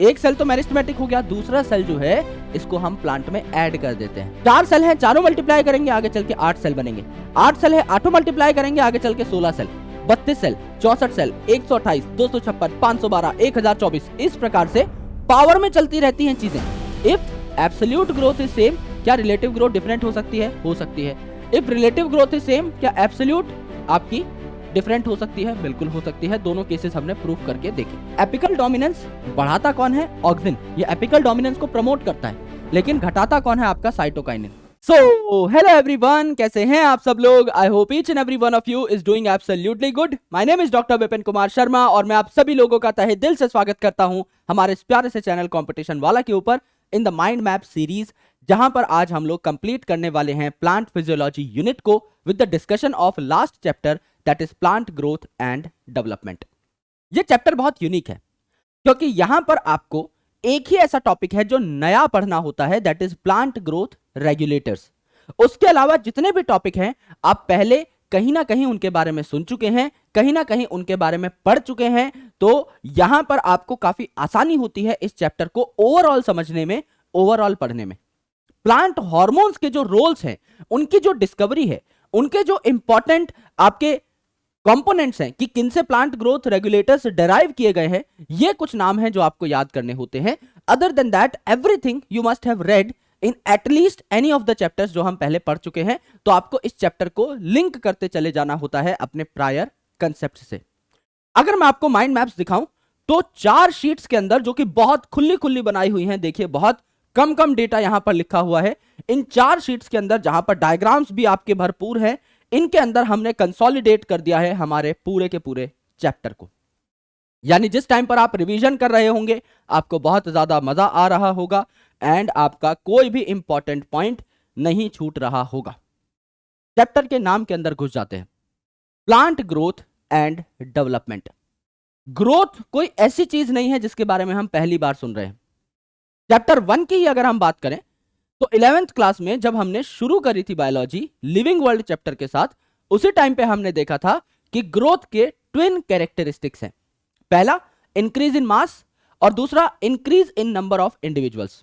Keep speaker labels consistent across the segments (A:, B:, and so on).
A: एक सेल तो मेरिस्टेमेटिक हो गया, दूसरा सेल जो है इसको हम प्लांट में ऐड कर देते हैं। 4 सेल हैं, चारों मल्टीप्लाई करेंगे आगे चल के 8 सेल बनेंगे। 8 सेल है, 8 मल्टीप्लाई करेंगे आगे चल के 16 सेल, 32 सेल, 64 सेल, 128, 256, 512, 1024, इस प्रकार से पावर में चलती रहती हैं चीजें। If absolute growth is same, क्या रिलेटिव ग्रोथ डिफरेंट हो सकती है? हो सकती है। If relative growth is same, क्या एब्सोल्यूट आपकी डिफरेंट हो सकती है? बिल्कुल हो सकती है। दोनों केसेस हमने प्रूफ करके देखे। एपिकल डोमिनेंस बढ़ाता कौन है? ऑक्सिन। ये एपिकल डोमिनेंस को प्रमोट करता है, लेकिन घटाता कौन है? आपका साइटोकाइनिन। सो हेलो एवरीवन, कैसे हैं आप सब लोग? I hope each and every one of you is doing absolutely good. My name is doctor Vipin Kumar Sharma और मैं आप सभी लोगों का तहे दिल से स्वागत करता हूं हमारे इस प्यारे से चैनल कंपटीशन वाला के ऊपर in the mind map series, जहां पर आज हम लोग कंप्लीट करने वाले हैं प्लांट फिजियोलॉजी यूनिट को with the discussion of last chapter, that is plant growth and development. ये चैप्टर बहुत यूनिक है क्योंकि यहां पर आपको एक ही ऐसा टॉपिक है जो नया पढ़ना होता है, that is plant growth regulators. उसके अलावा जितने भी टॉपिक हैं आप पहले कहीं ना कहीं उनके बारे में सुन चुके हैं, कहीं ना कहीं उनके बारे में पढ़ चुके हैं, तो यहां पर आपको काफी आसानी होती है इस चैप्टर को ओवरऑल समझने में, ओवरऑल पढ़ने में। प्लांट हार्मोन्स के जो रोल्स हैं, उनकी जो डिस्कवरी है, उनके जो इंपॉर्टेंट आपके कंपोनेंट्स हैं कि किनसे प्लांट ग्रोथ रेगुलेटर्स डेराइव किए गए हैं, ये कुछ नाम हैं जो आपको याद करने होते हैं। Other than that everything you must have read in at least any of the chapters जो हम पहले पढ़ चुके हैं। तो आपको इस चैप्टर को लिंक करते चले जाना होता है अपने प्रायर कंसेप्ट से। अगर मैं आपको माइंड मैप्स दिखाऊं तो 4 शीट्स के अंदर, जो कि बहुत खुली खुली बनाई हुई हैं, देखिए बहुत कम कम डेटा यहां पर लिखा हुआ है। इन 4 शीट्स के अंदर, जहां पर डायग्राम्स भी आपके भरपूर हैं, इनके अंदर हमने कंसोलिडेट कर दिया है हमारे पूरे के पूरे चैप्टर को। यानी जिस टाइम पर आप रिवीजन कर रहे होंगे आपको बहुत ज्यादा मजा आ रहा होगा एंड आपका कोई भी इंपॉर्टेंट पॉइंट नहीं छूट रहा होगा। चैप्टर के नाम के अंदर घुस जाते हैं, plant growth and development. Growth कोई ऐसी चीज नहीं है जिसके बारे में हम पहली बार सुन रहे हैं। चैप्टर 1 की ही अगर हम बात करें तो 11th क्लास में जब हमने शुरू करी थी बायोलॉजी लिविंग वर्ल्ड चैप्टर के साथ, उसी टाइम पे हमने देखा था कि ग्रोथ के ट्विन कैरेक्टरिस्टिक्स हैं। पहला इंक्रीज इन मास और दूसरा increase in number of individuals.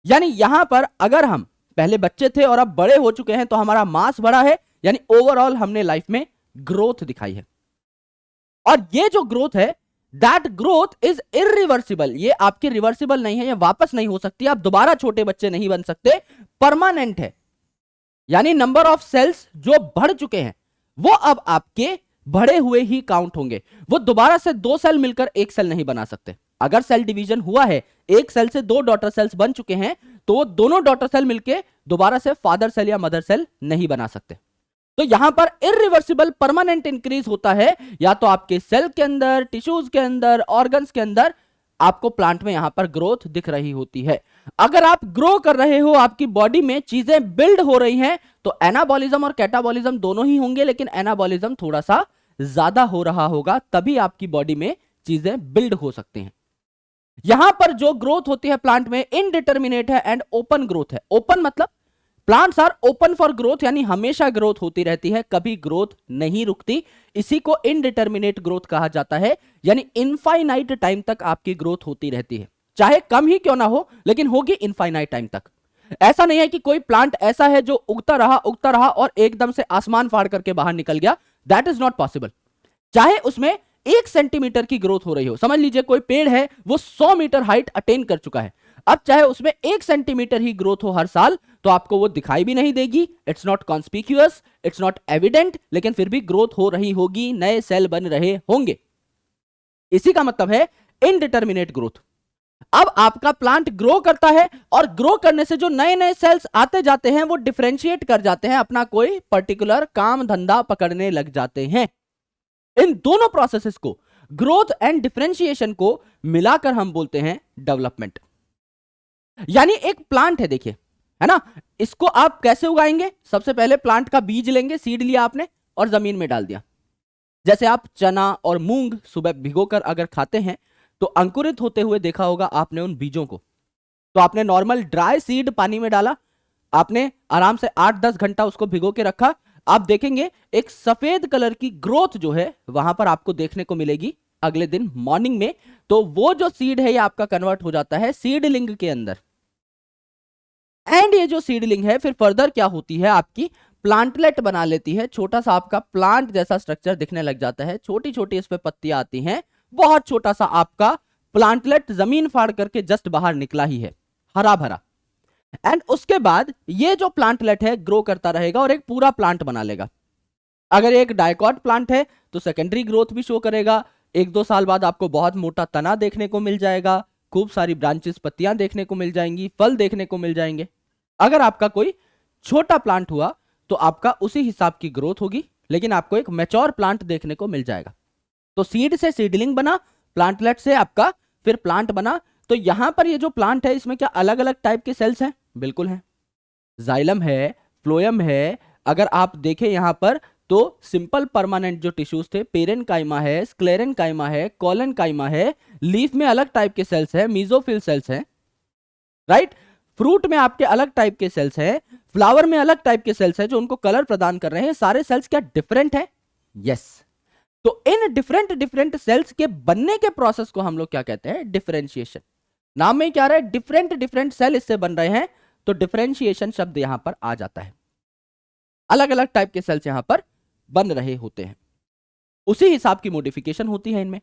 A: यानी यहां पर अगर हम पहले बच्चे थे और अब बड़े हो चुके हैं तो हमारा मास बढ़ा है, यानी ओवरऑल हमने लाइफ में ग्रोथ दिखाई है। और ये जो ग्रोथ है, दैट ग्रोथ इज इरिवर्सिबल। ये आपकी रिवर्सिबल नहीं है, ये वापस नहीं हो सकती, आप दोबारा छोटे बच्चे नहीं बन सकते, परमानेंट है। यानी नंबर ऑफ सेल्स जो बढ़ चुके हैं वो अब आपके बढ़े हुए ही काउंट होंगे। वो दोबारा से 2 सेल मिलकर 1 सेल नहीं बना सकते। अगर सेल डिवीजन हुआ है, 1 सेल से 2 डॉटर सेल्स बन चुके हैं, तो वो दोनों डॉटर सेल मिलकर दोबारा से फादर सेल या मदर सेल नहीं बना सकते। तो यहां पर इरिवर्सिबल परमानेंट इंक्रीज होता है, या तो आपके सेल के अंदर, टिश्यूज के अंदर, ऑर्गन्स के अंदर आपको प्लांट में यहां पर ग्रोथ दिख रही होती है। अगर आप ग्रो कर रहे हो, आपकी बॉडी में चीजें बिल्ड हो रही हैं, तो एनाबॉलिज्म और कैटाबॉलिज्म दोनों ही होंगे, लेकिन एनाबॉलिज्म थोड़ा सा ज्यादा हो रहा होगा, तभी आपकी बॉडी में चीजें बिल्ड हो सकती हैं। यहां पर जो ग्रोथ होती है प्लांट में इनडिटर्मिनेट है एंड ओपन ग्रोथ है। ओपन मतलब plants are open for growth, यानी हमेशा ग्रोथ होती रहती है, कभी ग्रोथ नहीं रुकती। इसी को इनडिटर्मिनेट ग्रोथ कहा जाता है, यानी इनफाइनाइट टाइम तक आपकी ग्रोथ होती रहती है, चाहे कम ही क्यों ना हो, लेकिन होगी इनफाइनाइट टाइम तक। ऐसा नहीं है कि कोई प्लांट ऐसा है जो उगता रहा और एकदम से आसमान फाड़ करके बाहर निकल गया, दैट इज नॉट पॉसिबल। चाहे उसमें 1 सेंटीमीटर की ग्रोथ हो रही हो, समझ लीजिए कोई पेड़ है वो 100 मीटर हाइट अटेन कर चुका है, अब चाहे उसमें 1 सेंटीमीटर ही ग्रोथ हो हर साल, तो आपको वो दिखाई भी नहीं देगी, it's not conspicuous, it's not evident, लेकिन फिर भी ग्रोथ हो रही होगी, नए सेल बन रहे होंगे। इसी का मतलब है इनडिटर्मिनेट ग्रोथ। अब आपका प्लांट ग्रो करता है और ग्रो करने से जो नए नए सेल्स आते जाते हैं वो डिफरेंशिएट कर जाते हैं, अपना कोई पर्टिकुलर काम धंधा पकड़ने लग जाते हैं। इन दोनों प्रोसेसेस को, ग्रोथ एंड डिफरेंशिएशन को मिलाकर हम बोलते हैं डेवलपमेंट। यानी एक प्लांट है, देखिए, है ना, इसको आप कैसे उगाएंगे? सबसे पहले प्लांट का बीज लेंगे, सीड लिया आपने और जमीन में डाल दिया। जैसे आप चना और मूंग सुबह भिगोकर अगर खाते हैं तो अंकुरित होते हुए देखा होगा आपने उन बीजों को। तो आपने नॉर्मल ड्राई सीड पानी में डाला, आपने आराम से 8-10 घंटा उसको भिगो के रखा, आप देखेंगे एक सफेद कलर की ग्रोथ जो है वहां पर आपको देखने को मिलेगी अगले दिन मॉर्निंग में। तो वो जो सीड है ये आपका कन्वर्ट हो जाता है सीडलिंग के अंदर। एंड ये जो सीडलिंग है फिर फर्दर क्या होती है, आपकी प्लांटलेट बना लेती है। छोटा सा आपका प्लांट जैसा स्ट्रक्चर दिखने लग जाता है, छोटी छोटी इस पे पत्तियां आती हैं, बहुत छोटा सा आपका प्लांटलेट जमीन फाड़ करके जस्ट बाहर निकला ही है, हरा भरा। एंड उसके बाद ये जो प्लांटलेट है ग्रो करता रहेगा और एक पूरा प्लांट बना लेगा। अगर एक डाइकॉट प्लांट है तो सेकेंडरी ग्रोथ भी शो करेगा। 1-2 साल बाद आपको बहुत मोटा तना देखने को मिल जाएगा, खूब सारी ब्रांचेस, पत्तियां देखने को मिल जाएंगी, फल देखने को मिल जाएंगे। अगर आपका कोई छोटा प्लांट हुआ तो आपका उसी हिसाब की ग्रोथ होगी, लेकिन आपको एक मैच्योर प्लांट देखने को मिल जाएगा। तो सीड से सीडलिंग बना, प्लांटलेट से आपका फिर प्लांट बना। तो यहां पर ये जो प्लांट है इसमें क्या अलग अलग टाइप के सेल्स हैं? बिल्कुल हैं। जाइलम है, फ्लोएम है। अगर आप देखें यहां पर तो सिंपल परमानेंट जो टिश्यूज थे, पेरेनकाइमा है, स्क्लेरेनकाइमा है, कोलेनकाइमा है। लीफ में अलग टाइप के सेल्स है, मीजोफिल सेल्स है, राइट। फ्रूट में आपके अलग टाइप के सेल्स हैं, फ्लावर में अलग टाइप के सेल्स हैं जो उनको कलर प्रदान कर रहे हैं। सारे सेल्स क्या डिफरेंट हैं? यस। तो इन डिफरेंट डिफरेंट सेल्स के बनने के प्रोसेस को हम लोग क्या कहते हैं? डिफरेंशिएशन। नाम में क्या रहा है? डिफरेंट डिफरेंट सेल इससे बन रहे हैं, तो डिफरेंशिएशन शब्द यहां पर आ जाता है। अलग अलग टाइप के सेल्स यहां पर बन रहे होते हैं, उसी हिसाब की मॉडिफिकेशन होती है इनमें।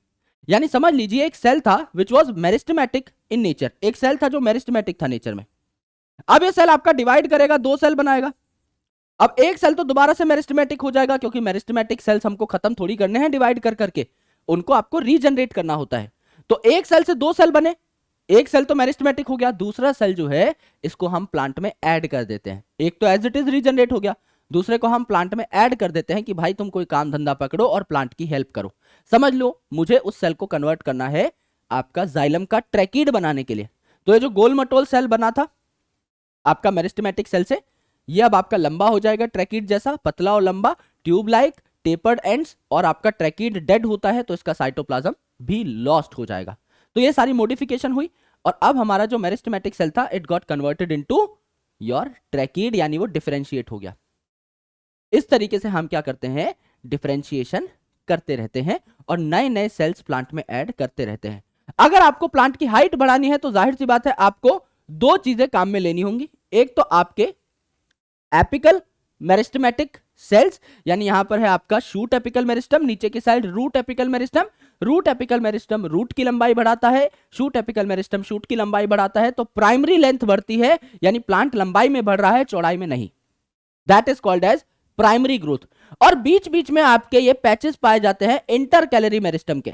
A: यानी समझ लीजिए एक सेल था which was meristematic in nature, एक सेल था जो मेरिस्टेमेटिक था नेचर में। अब ये सेल आपका डिवाइड करेगा, 2 सेल बनाएगा। अब एक सेल तो दोबारा से मेरिस्टेमेटिक हो जाएगा, क्योंकि मेरिस्टेमेटिक सेल्स हमको खत्म थोड़ी करने हैं डिवाइड कर करके, उनको आपको रीजनरेट करना होता है। तो एक सेल से 2 सेल बने, एक सेल तो मेरिस्टेमेटिक हो गया, दूसरा सेल जो है इसको हम प्लांट में ऐड कर देते हैं। एक तो एज इट इज रीजनरेट हो गया, दूसरे को हम प्लांट में ऐड कर देते हैं कि भाई तुम कोई काम धंधा पकड़ो और प्लांट की हेल्प करो। समझ लो मुझे उस सेल को कन्वर्ट करना है आपका जाइलम का ट्रैकीड बनाने के लिए। तो ये जो गोल मटोल सेल बना था आपका मेरिस्टेमेटिक सेल से, ये अब आपका लंबा हो जाएगा, ट्रैकीड जैसा, पतला और लंबा, ट्यूब लाइक, टेपर्ड एंड्स। और आपका ट्रैकीड डेड होता है तो इसका साइटोप्लाज्म भी लॉस्ट हो जाएगा। तो ये सारी मॉडिफिकेशन हुई और अब हमारा जो मेरिस्टेमेटिक सेल था it got converted into your tracheid, यानी वो डिफरेंशिएट हो गया। इस तरीके से हम क्या करते हैं? डिफरेंशिएशन करते रहते हैं और नए नए सेल्स प्लांट में ऐड करते रहते हैं। अगर आपको प्लांट की हाइट बढ़ानी है तो जाहिर सी बात है आपको 2 चीजें काम में लेनी होंगी। एक तो आपके एपिकल मेरिस्टेमेटिक सेल्स, यानी यहां पर है आपका शूट एपिकल मेरिस्टम, नीचे की side root apical meristem. Root apical meristem root की लंबाई बढ़ाता है, शूट एपिकल मेरिस्टम शूट की लंबाई बढ़ाता है। तो प्राइमरी लेंथ बढ़ती है, यानी प्लांट लंबाई में बढ़ रहा है, चौड़ाई में नहीं। That is called as primary growth. और बीच बीच में आपके ये पैचेस पाए जाते हैं इंटर कैलरी मेरिस्टम के।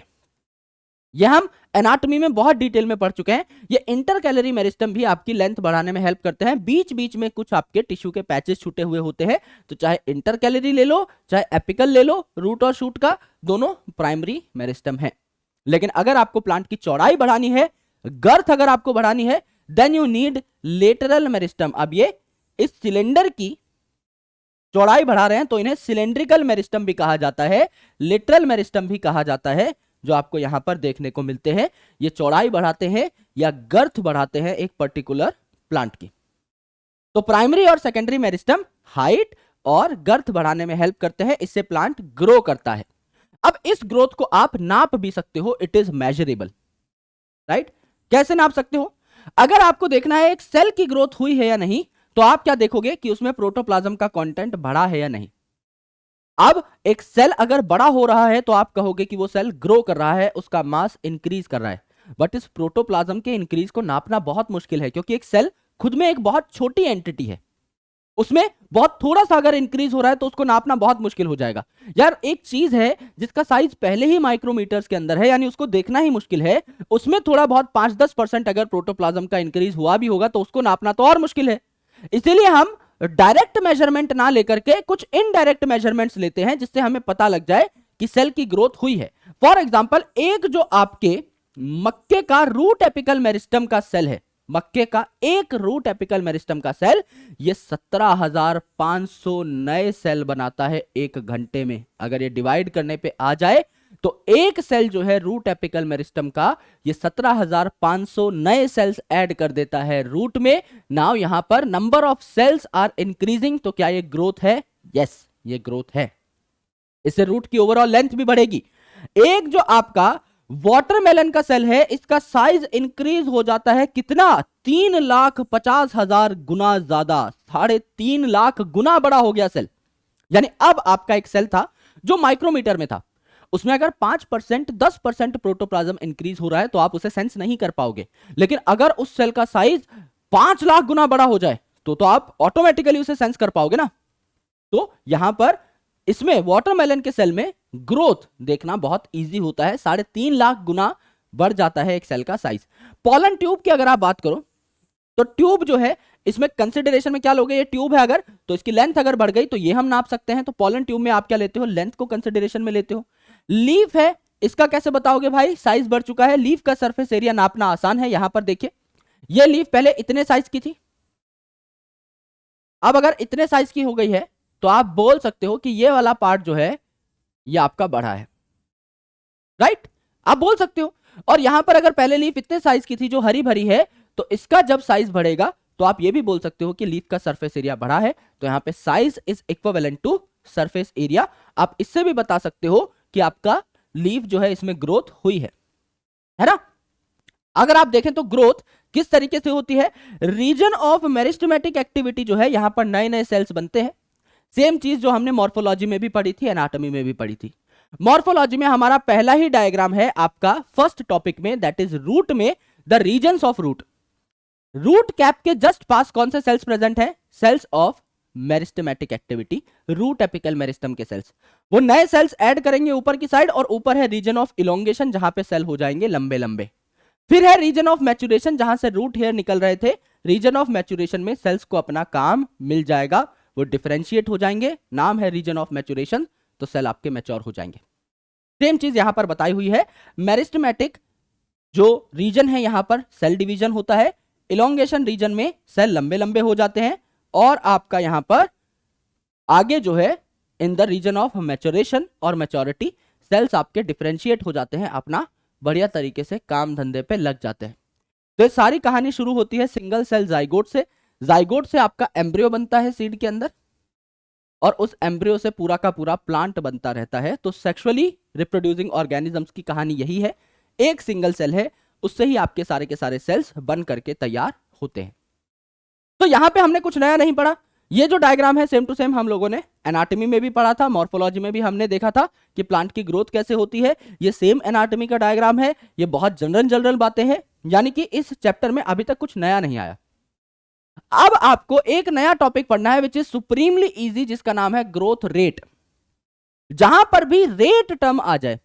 A: ये हम एनाटॉमी में बहुत डिटेल में पढ़ चुके हैं। ये इंटर कैलरी मेरिस्टम भी आपकी लेंथ बढ़ाने में हेल्प करते हैं। बीच बीच में कुछ आपके टिश्यू के पैचेस छूटे हुए होते हैं, तो चाहे इंटर कैलरी ले लो चाहे एपिकल ले लो, रूट और शूट का दोनों प्राइमरी मेरिस्टम है। लेकिन अगर आपको प्लांट की चौड़ाई बढ़ानी है, गर्थ अगर आपको बढ़ानी है, then you need lateral meristem. अब ये इस सिलेंडर की चौड़ाई बढ़ा रहे हैं तो इन्हें सिलेंड्रिकल मेरिस्टम भी कहा जाता है, लिटरल मेरिस्टम भी कहा जाता है, जो आपको यहां पर देखने को मिलते हैं। ये चौड़ाई बढ़ाते हैं या गर्थ बढ़ाते हैं एक पर्टिकुलर प्लांट की। तो प्राइमरी और सेकेंडरी मेरिस्टम हाइट और गर्थ बढ़ाने में हेल्प करते हैं, इससे प्लांट ग्रो करता है। अब इस ग्रोथ को आप नाप भी सकते हो, इट इज मेजरेबल, राइट। कैसे नाप सकते हो? अगर आपको देखना है एक सेल की ग्रोथ हुई है या नहीं, तो आप क्या देखोगे कि उसमें प्रोटोप्लाज्म का कंटेंट बढ़ा है या नहीं। अब एक सेल अगर बड़ा हो रहा है तो आप कहोगे कि वो सेल ग्रो कर रहा है, उसका मास इंक्रीज कर रहा है। बट इस प्रोटोप्लाज्म के इंक्रीज को नापना बहुत मुश्किल है, क्योंकि एक सेल खुद में एक बहुत छोटी एंटिटी है, उसमें बहुत थोड़ा सा अगर इंक्रीज हो रहा है तो उसको नापना बहुत मुश्किल हो जाएगा। यार एक चीज है जिसका साइज पहले ही माइक्रोमीटर्स के अंदर है, यानी उसको देखना ही मुश्किल है, उसमें थोड़ा बहुत 5-10% अगर प्रोटोप्लाज्म का इंक्रीज हुआ भी होगा तो उसको नापना तो और मुश्किल है। इसीलिए हम डायरेक्ट मेजरमेंट ना लेकर के कुछ इनडायरेक्ट मेजरमेंट्स लेते हैं, जिससे हमें पता लग जाए कि सेल की ग्रोथ हुई है। फॉर एग्जांपल, एक जो आपके मक्के का रूट एपिकल मेरिस्टम का सेल है, मक्के का एक रूट एपिकल मेरिस्टम का सेल, ये 17,500 नए सेल बनाता है 1 घंटे में। अगर ये डिवाइड करने पे आ जाए तो एक सेल जो है रूट एपिकल मेरिस्टम का, ये 17,500 नए सेल्स ऐड कर देता है रूट में। नाउ यहां पर number of cells are increasing, तो क्या ये ग्रोथ है? यस, ये ग्रोथ है। इससे रूट की ओवरऑल लेंथ भी बढ़ेगी। एक जो आपका वाटरमेलन का सेल है, इसका साइज इंक्रीज हो जाता है कितना, 3,50,000 गुना ज्यादा, 3.5 लाख गुना बड़ा हो गया सेल। यानी अब आपका एक सेल था जो माइक्रोमीटर में था, उसमें अगर 5% 10% प्रोटोप्लाज्म इंक्रीज हो रहा है तो आप उसे सेंस नहीं कर पाओगे, लेकिन अगर उस सेल का साइज 5 लाख गुना बड़ा हो जाए तो आप ऑटोमेटिकली उसे सेंस कर पाओगे ना। तो यहां पर इसमें वाटरमेलन के सेल में ग्रोथ देखना बहुत इजी होता है, 3.5 लाख गुना बढ़ जाता है एक सेल का साइज। पॉलन ट्यूब की अगर आप बात करो तो ट्यूब जो है इसमें कंसिडरेशन में क्या लोगे, ये ट्यूब है अगर तो इसकी लेंथ अगर बढ़ गई तो ये हम नाप सकते हैं, तो पॉलन ट्यूब में आप क्या लेते हो, लेंथ को कंसिडरेशन में लेते हो। लीफ है, इसका कैसे बताओगे भाई, साइज बढ़ चुका है, लीफ का सरफेस एरिया नापना आसान है। यहां पर देखिए ये लीफ पहले इतने साइज की थी, अब अगर इतने साइज की हो गई है तो आप बोल सकते हो कि ये वाला पार्ट जो है ये आपका बढ़ा है, राइट, आप बोल सकते हो। और यहां पर अगर पहले लीफ इतने साइज की थी जो हरी भरी है, तो इसका जब साइज बढ़ेगा तो आप ये भी बोल सकते हो कि लीफ का सरफेस एरिया बढ़ा है, तो यहां पे size is equivalent to surface area. आप इससे भी बता सकते हो कि आपका लीफ जो है इसमें ग्रोथ हुई है ना। अगर आप देखें तो ग्रोथ किस तरीके से होती है, रीजन ऑफ मेरिस्टेमेटिक एक्टिविटी जो है यहां पर नए नए सेल्स बनते हैं। सेम चीज जो हमने मॉर्फोलॉजी में भी पढ़ी थी, एनाटॉमी में भी पढ़ी थी। मॉर्फोलॉजी में हमारा पहला ही डायग्राम है आपका फर्स्ट टॉपिक में, दैट इज रूट में the regions of root. Root cap के जस्ट पास कौन से सेल्स प्रेजेंट है, cells of meristematic activity, root apical meristem के सेल्स। वो नए सेल्स ऐड करेंगे ऊपर की साइड, और ऊपर है रीजन ऑफ इलोंगेशन जहां पे सेल हो जाएंगे लंबे लंबे। फिर है रीजन ऑफ मैच्योरेशन जहां से रूट हेयर निकल रहे थे, रीजन ऑफ मैच्योरेशन में सेल्स को अपना काम मिल जाएगा, वो डिफरेंशिएट हो जाएंगे, नाम है रीजन ऑफ मैच्योरेशन, तो सेल आपके मैच्योर हो जाएंगे। सेम चीज यहां पर बताई हुई है, मेरिस्टेमेटिक जो रीजन है यहां पर सेल डिवीजन होता है, इलोंगेशन रीजन में सेल लंबे लंबे हो जाते हैं, और आपका यहां पर आगे जो है in the region of maturation और मैच्योरिटी सेल्स आपके डिफरेंशिएट हो जाते हैं, अपना बढ़िया तरीके से काम धंधे पे लग जाते हैं। तो ये सारी कहानी शुरू होती है सिंगल सेल जाइगोट से। जाइगोट से आपका एम्ब्रियो बनता है सीड के अंदर, और उस एम्ब्रियो से पूरा का पूरा प्लांट बनता रहता है। तो सेक्सुअली रिप्रोड्यूसिंग ऑर्गेनिजम्स की कहानी यही है, एक सिंगल सेल है, उससे ही आपके सारे के सारे सेल्स बन करके तैयार होते हैं। तो यहां पे हमने कुछ नया नहीं पढ़ा, ये जो डायग्राम है सेम टू सेम हम लोगों ने एनाटॉमी में भी पढ़ा था, मॉर्फोलॉजी में भी हमने देखा था कि प्लांट की ग्रोथ कैसे होती है। ये सेम एनाटॉमी का डायग्राम है, ये बहुत जनरल जनरल बातें हैं, यानी कि इस चैप्टर में अभी तक कुछ नया नहीं आया। अब आपको एक नया टॉपिक पढ़ना है विच इज सुप्रीमली इजी, जिसका नाम है ग्रोथ रेट। जहां पर भी रेट टर्म आ जाए,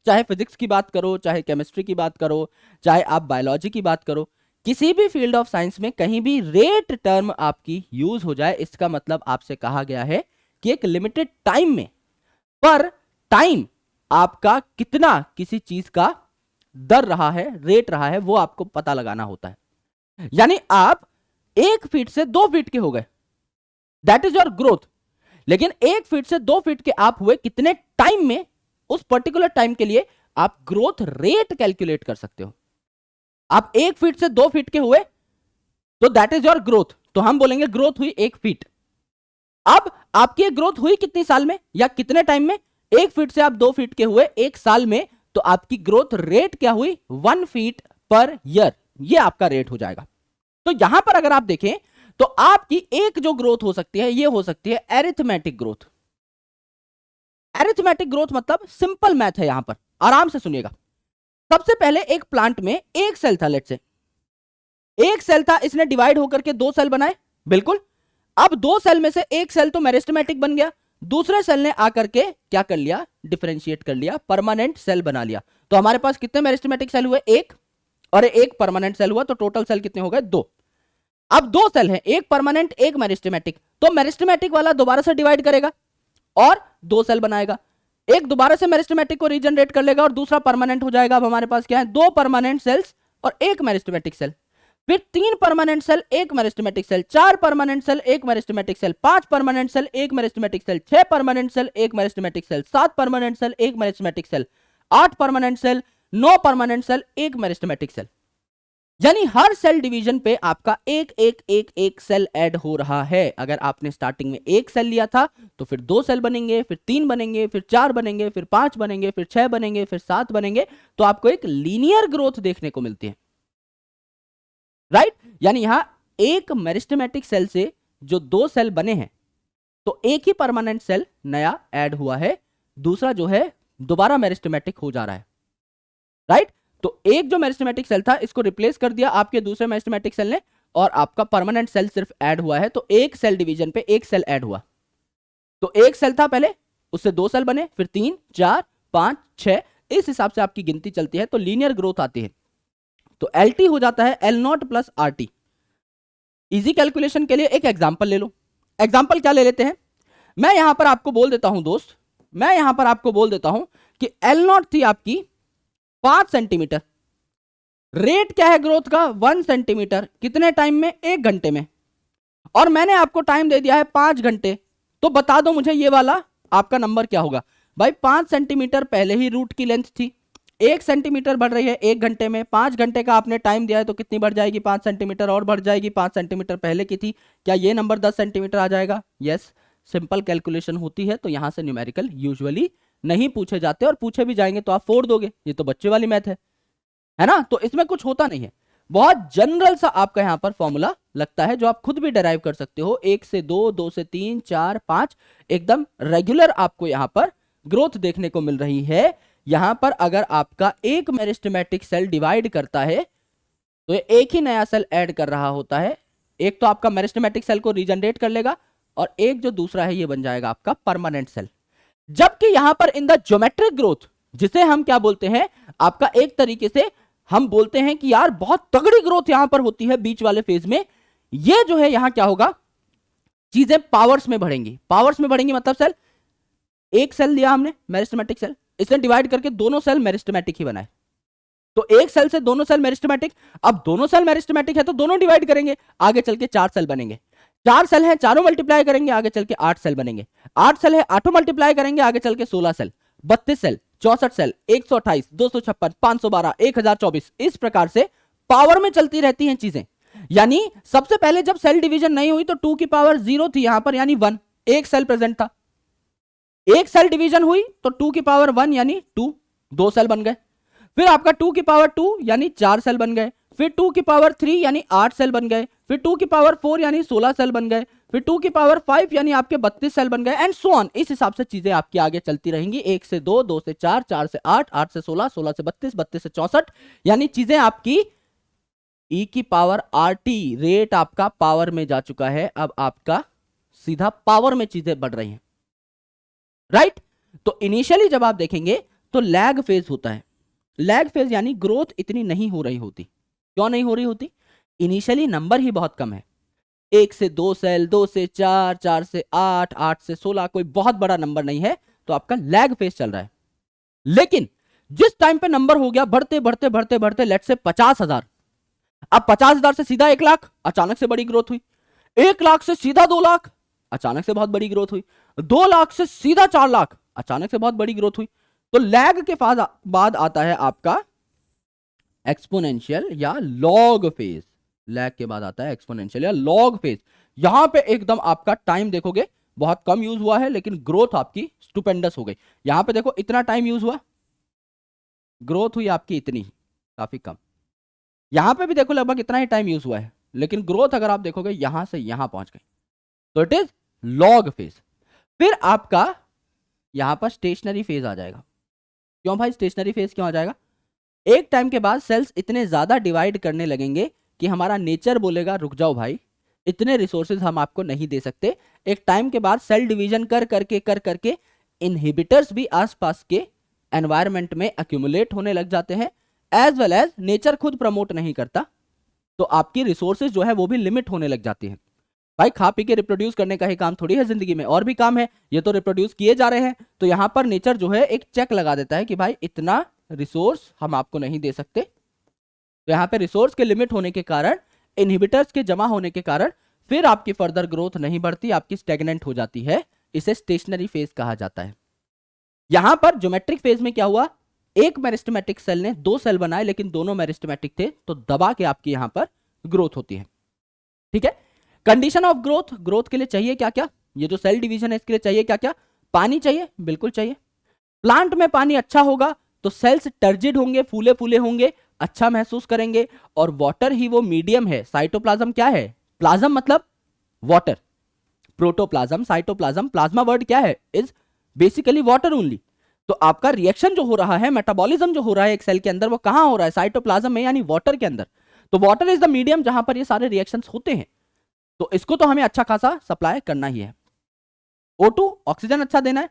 A: चाहे फिजिक्स की बात करो, चाहे केमिस्ट्री की बात करो, चाहे आप बायोलॉजी की बात करो, किसी भी फील्ड ऑफ साइंस में कहीं भी रेट टर्म आपकी यूज हो जाए, इसका मतलब आपसे कहा गया है कि एक लिमिटेड टाइम में पर टाइम आपका कितना किसी चीज का दर रहा है, रेट रहा है, वो आपको पता लगाना होता है। यानी आप 1 फीट से 2 फीट के हो गए, दैट इज योर ग्रोथ। लेकिन 1 फीट से 2 फीट के आप हुए कितने टाइम में, उस पर्टिकुलर टाइम के लिए आप ग्रोथ रेट कैलकुलेट कर सकते हो। आप 1 फीट से 2 फीट के हुए तो दैट इज योर ग्रोथ, तो हम बोलेंगे ग्रोथ हुई 1 फीट। अब आपकी ग्रोथ हुई कितनी साल में या कितने टाइम में, 1 फीट से आप 2 फीट के हुए 1 साल में, तो आपकी ग्रोथ रेट क्या हुई, 1 फीट पर ईयर, ये आपका रेट हो जाएगा। तो यहां पर अगर आप देखें तो आपकी एक जो ग्रोथ हो सकती है ये हो सकती है एरिथमेटिक ग्रोथ। एरिथमेटिक ग्रोथ मतलब सिंपल मैथ है, यहां पर आराम से सुनिएगा। सबसे पहले एक प्लांट में एक सेल था, लेट्स से एक सेल था, इसने डिवाइड होकर के 2 सेल बनाए, बिल्कुल। अब 2 सेल में से एक सेल तो मेरिस्टेमेटिक बन गया, दूसरे सेल ने आकर के क्या कर लिया, डिफरेंशिएट कर लिया, परमानेंट सेल बना लिया। तो हमारे पास कितने मेरिस्टेमेटिक सेल हुए, 1, और 1 परमानेंट सेल हुआ, तो टोटल सेल कितने हो गए, 2। अब 2 सेल हैं, 1 परमानेंट 1 मेरिस्टेमेटिक, तो मेरिस्टेमेटिक वाला दोबारा से डिवाइड करेगा और 2 सेल बनाएगा, एक दोबारा से मेरिस्टेमेटिक को रीजनरेट कर लेगा और दूसरा परमानेंट हो जाएगा। अब हमारे पास क्या है, 2 परमानेंट सेल्स और 1 मेरिस्टेमेटिक सेल, फिर 3 permanent cell 1 meristematic cell, 4 permanent cell 1 meristematic cell, 5 permanent cell 1 meristematic cell, 6 permanent cell 1 meristematic cell, 7 permanent cell 1 meristematic cell, 8 permanent cell, 9 permanent cell 1 meristematic cell. यानी हर सेल डिवीजन पे आपका एक एक एक एक सेल ऐड हो रहा है। अगर आपने स्टार्टिंग में एक सेल लिया था तो फिर 2 सेल बनेंगे, फिर 3 बनेंगे, फिर 4 बनेंगे, फिर 5 बनेंगे, फिर 6 बनेंगे, फिर 7 बनेंगे, तो आपको एक लीनियर ग्रोथ देखने को मिलती है, राइट। यानी यहां एक मेरिस्टेमेटिक सेल से जो 2 सेल बने हैं तो एक ही परमानेंट सेल नया ऐड हुआ है, दूसरा जो है दोबारा मेरिस्टेमेटिक हो जा रहा है, राइट। तो एक जो मेरिस्टेमेटिक सेल था इसको रिप्लेस कर दिया आपके दूसरे मेरिस्टेमेटिक सेल ने, और आपका परमानेंट सेल सिर्फ ऐड हुआ है, तो एक सेल डिवीजन पे एक सेल ऐड हुआ। तो एक सेल था पहले, उससे 2 सेल बने, फिर 3 4 5 6, इस हिसाब से आपकी गिनती चलती है तो लीनियर ग्रोथ आती है। तो LT हो जाता है L0 plus RT। Easy calculation के लिए एक एग्जांपल ले लो। एग्जांपल क्या ले लेते हैं, मैं यहां पर आपको बोल देता हूं दोस्त, मैं यहां पर आपको बोल देता हूं कि L0 थी आपकी 5 सेंटीमीटर, रेट क्या है ग्रोथ का 1 सेंटीमीटर, कितने टाइम में, 1 घंटे में, और मैंने आपको टाइम दे दिया है 5 घंटे। तो बता दो मुझे ये वाला आपका नंबर क्या होगा। भाई 5 सेंटीमीटर पहले ही रूट की लेंथ थी, 1 सेंटीमीटर बढ़ रही है 1 घंटे में, 5 घंटे का आपने टाइम दिया है तो कितनी बढ़ जाएगी, 5 सेंटीमीटर और बढ़ जाएगी, 5 सेंटीमीटर पहले की थी, क्या ये नंबर 10 सेंटीमीटर आ जाएगा? यस, सिंपल कैलकुलेशन होती है तो यहां से न्यूमेरिकल यूजुअली नहीं पूछे जाते, और पूछे भी जाएंगे तो आप फोड़ दोगे, ये तो बच्चे वाली मैथ है ना। तो इसमें कुछ होता नहीं है, बहुत जनरल सा आपका यहां पर फॉर्मूला लगता है जो आप खुद भी डेराइव कर सकते हो। 1 से 2, 2 से 3, 4, 5, एकदम रेगुलर आपको यहां पर ग्रोथ देखने को मिल रही है। यहां पर अगर आपका एक मेरिस्टेमेटिक सेल डिवाइड करता है तो ये एक ही नया सेल ऐड कर रहा होता है, एक तो आपका मेरिस्टेमेटिक सेल को रीजनरेट कर लेगा, और एक जो दूसरा है ये बन जाएगा आपका परमानेंट सेल। जबकि यहां पर इन द ज्योमेट्रिक ग्रोथ, जिसे हम क्या बोलते हैं, आपका एक तरीके से हम बोलते हैं कि यार बहुत तगड़ी ग्रोथ यहां पर होती है बीच वाले फेज में, ये जो है यहां क्या होगा, चीजें पावर्स में बढ़ेंगी। पावर्स में बढ़ेंगी मतलब सेल, एक सेल लिया हमने मेरिस्टेमेटिक सेल, इसने डिवाइड करके दोनों सेल मेरिस्टेमेटिक ही बनाए, तो एक सेल से दोनों सेल मेरिस्टेमेटिक, अब दोनों सेल मेरिस्टेमेटिक है तो दोनों डिवाइड करेंगे, आगे चल के 4 सेल बनेंगे, 4 सेल हैं, चारों मल्टीप्लाई करेंगे, आगे चल के 8 सेल बनेंगे, 8 सेल है, 8 मल्टीप्लाई करेंगे, आगे चल के 16 सेल, 32 सेल, 64 सेल, 128, 256, 512, 1024, इस प्रकार से पावर में चलती रहती हैं चीजें। यानी सबसे पहले जब सेल डिवीजन नहीं हुई तो 2 की पावर 0 थी यहां पर, यानी 1, एक सेल प्रेजेंट था। एक सेल डिवीजन हुई तो 2 की पावर 1 यानी 2, 2 सेल बन गए। फिर आपका 2 की पावर 2 यानी 4 सेल बन गए, फिर 2 की पावर 3 यानी 8 सेल बन गए, फिर 2 की पावर 4 यानी 16 सेल बन गए, फिर 2 की पावर 5 यानी आपके 32 सेल बन गए, एंड सो ऑन। इस हिसाब से चीजें आपकी आगे चलती रहेंगी, 1 से 2, 2 से 4, 4 से 8, 8 से 16, 16 से 32, 32 से 64, यानी चीजें आपकी e की पावर RT रेट आपका पावर में जा चुका है, अब आपका सीधा पावर में चीजें बढ़ रही हैं, राइट। तो इनिशियली जब आप देखेंगे तो लैग फेज होता है, लैग फेज यानी ग्रोथ इतनी नहीं हो रही होती। क्यों नहीं हो रही होती? इनिशियली नंबर ही बहुत कम है, 1 से 2 सेल, 2 से 4, 4 से 8, 8 से 16, कोई बहुत बड़ा नंबर नहीं है, तो आपका लैग फेज चल रहा है। लेकिन जिस टाइम पे नंबर हो गया बढ़ते बढ़ते बढ़ते बढ़ते, लेट से 50,000, अब 50,000 से सीधा 1 लाख, अचानक से बड़ी ग्रोथ हुई, 1 लाख से सीधा 2 लाख, अचानक से बहुत बड़ी ग्रोथ हुई, 2 लाख से सीधा 4 लाख, अचानक से बहुत बड़ी ग्रोथ हुई। तो लैग के बाद आता है आपका एक्सपोनेंशियल या लॉग फेज। लैग के बाद आता है एक्सपोनेंशियल या लॉग फेज। यहां पे एकदम आपका टाइम देखोगे बहुत कम यूज हुआ है, लेकिन ग्रोथ आपकी स्टुपेंडस हो गई। यहां पे देखो इतना टाइम यूज हुआ, ग्रोथ हुई आपकी इतनी, काफी कम। यहां पे भी देखो लगभग इतना ही टाइम यूज हुआ है, लेकिन ग्रोथ अगर आप देखोगे यहां से यहां पहुंच गई, तो इट इज लॉग फेज। फिर आपका यहां पर स्टेशनरी फेज आ जाएगा। क्यों भाई स्टेशनरी फेज क्यों आ जाएगा? एक टाइम के बाद सेल्स इतने ज्यादा डिवाइड करने लगेंगे कि हमारा नेचर बोलेगा रुक जाओ भाई, इतने रिसोर्सेज हम आपको नहीं दे सकते। एक टाइम के बाद सेल डिवीजन कर करके इनहिबिटर्स भी आसपास के एनवायरनमेंट में अक्यूमुलेट होने लग जाते हैं, एज वेल एज नेचर खुद प्रमोट नहीं करता, तो आपकी रिसोर्सेज जो है वो भी लिमिट होने लग जाती है। भाई खा पी के रिप्रोड्यूस करने का ही काम थोड़ी है जिंदगी में, और भी काम है, ये तो रिप्रोड्यूस किए जा रहे हैं। तो यहां पर नेचर जो है एक चेक लगा देता है कि भाई इतना रिसोर्स हम आपको नहीं दे सकते। तो यहां पे रिसोर्स के लिमिट होने के कारण, इनहिबिटर्स के जमा होने के कारण फिर आपकी फर्दर ग्रोथ नहीं बढ़ती, आपकी स्टेगनेंट हो जाती है। इसे स्टेशनरी फेज कहा जाता है। यहां पर ज्योमेट्रिक फेज में क्या हुआ, एक मेरिस्टेमेटिक सेल ने 2 सेल बनाए लेकिन दोनों मेरिस्टेमेटिक थे, तो दबा के आपकी यहां पर ग्रोथ होती है। ठीक है, कंडीशन ऑफ ग्रोथ, ग्रोथ के लिए चाहिए क्या क्या, ये जो सेल डिवीजन है इसके लिए चाहिए क्या क्या, पानी चाहिए, बिल्कुल चाहिए। प्लांट में पानी अच्छा होगा तो सेल्स टर्जिड होंगे, फूले फूले होंगे, अच्छा महसूस करेंगे, और वाटर ही वो मीडियम है। साइटोप्लाज्म क्या है, प्लाज्म मतलब water, protoplasm, cytoplasm, plasma word क्या है, इज बेसिकली वाटर ओनली। तो आपका रिएक्शन जो हो रहा है, मेटाबॉलिज्म जो हो रहा है एक सेल के अंदर, वो कहां हो रहा है, साइटोप्लाज्म में, यानी वाटर के अंदर। तो वाटर इज द मीडियम जहां पर ये सारे रिएक्शंस होते हैं, तो इसको तो हमें अच्छा खासा सप्लाई करना ही है। O2 ऑक्सीजन अच्छा देना है,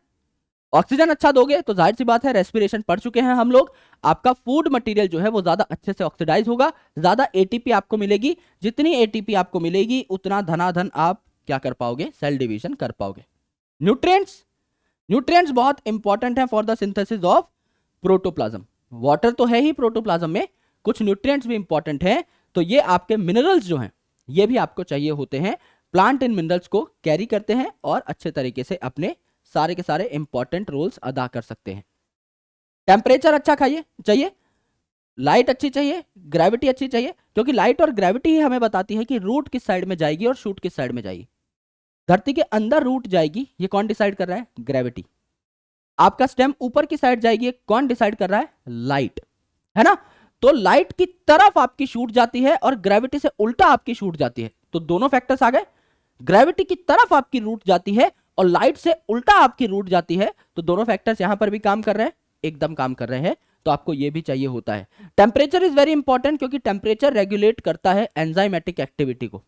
A: ऑक्सीजन अच्छा दोगे तो जाहिर सी बात है, रेस्पिरेशन पढ़ चुके हैं हम लोग, आपका फूड मटेरियल जो है वो ज्यादा अच्छे से ऑक्सीडाइज होगा, ज्यादा एटीपी आपको मिलेगी, जितनी एटीपी आपको मिलेगी उतना धनाधन आप क्या कर पाओगे, सेल डिवीजन कर पाओगे। न्यूट्रिएंट्स, न्यूट्रिएंट्स बहुत इंपॉर्टेंट है for the synthesis of protoplasm. Water तो है ही प्रोटोप्लाज्म में, कुछ न्यूट्रिएंट्स भी इंपॉर्टेंट हैं, तो ये आपके मिनरल्स जो हैं ये भी आपको चाहिए होते हैं। प्लांट इन मिनरल्स को कैरी करते हैं और अच्छे तरीके से अपने सारे के सारे इंपॉर्टेंट रोल्स अदा कर सकते हैं। टेम्परेचर अच्छा चाहिए, लाइट अच्छी चाहिए, ग्रेविटी अच्छी चाहिए, क्योंकि लाइट और ग्रेविटी ही हमें बताती है कि रूट किस साइड में जाएगी और शूट किस साइड में जाएगी। धरती के अंदर रूट जाएगी, ये कौन डिसाइड कर रहा है, ग्रेविटी। आपका स्टेम ऊपर की साइड जाएगी, ये कौन डिसाइड कर रहा है, लाइट, है ना। तो लाइट की तरफ आपकी शूट जाती है और ग्रेविटी से उल्टा आपकी शूट जाती है, तो दोनों फैक्टर्स आ गए। ग्रेविटी की तरफ आपकी रूट जाती है और लाइट से उल्टा आपकी रूट जाती है, तो दोनों फैक्टर्स यहां पर भी काम कर रहे हैं, एकदम काम कर रहे हैं, तो आपको यह भी चाहिए होता है। टेम्परेचर इज वेरी इंपॉर्टेंट, क्योंकि टेम्परेचर रेगुलेट करता है एंजाइमेटिक एक्टिविटी को।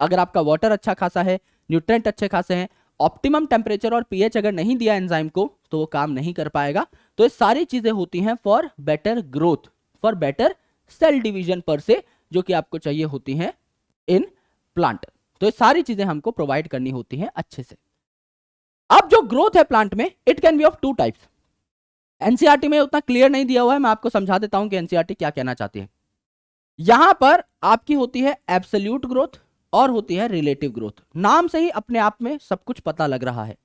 A: अगर आपका वाटर अच्छा खासा है, न्यूट्रिएंट अच्छे खासे हैं, ऑप्टिमम टेम्परेचर और पीएच अगर नहीं दिया एंजाइम को, तो वो काम नहीं कर पाएगा। तो ये सारी चीजें होती हैं for better growth, for better cell division पर से, जो कि आपको चाहिए होती हैं इन प्लांट। तो ये सारी चीजें हमको प्रोवाइड करनी होती हैं अच्छे से। अब जो ग्रोथ है प्लांट में, it can be of 2 types. NCERT में उतना क्लियर नहीं दिया हुआ है, मैं आपको समझा देता हूं कि एनसीईआरटी क्या कहना चाहती है। यहां पर आपकी होती है एब्सोल्यूट ग्रोथ और होती है रिलेटिव ग्रोथ। नाम से ही अपने आप में सब कुछ पता लग रहा है।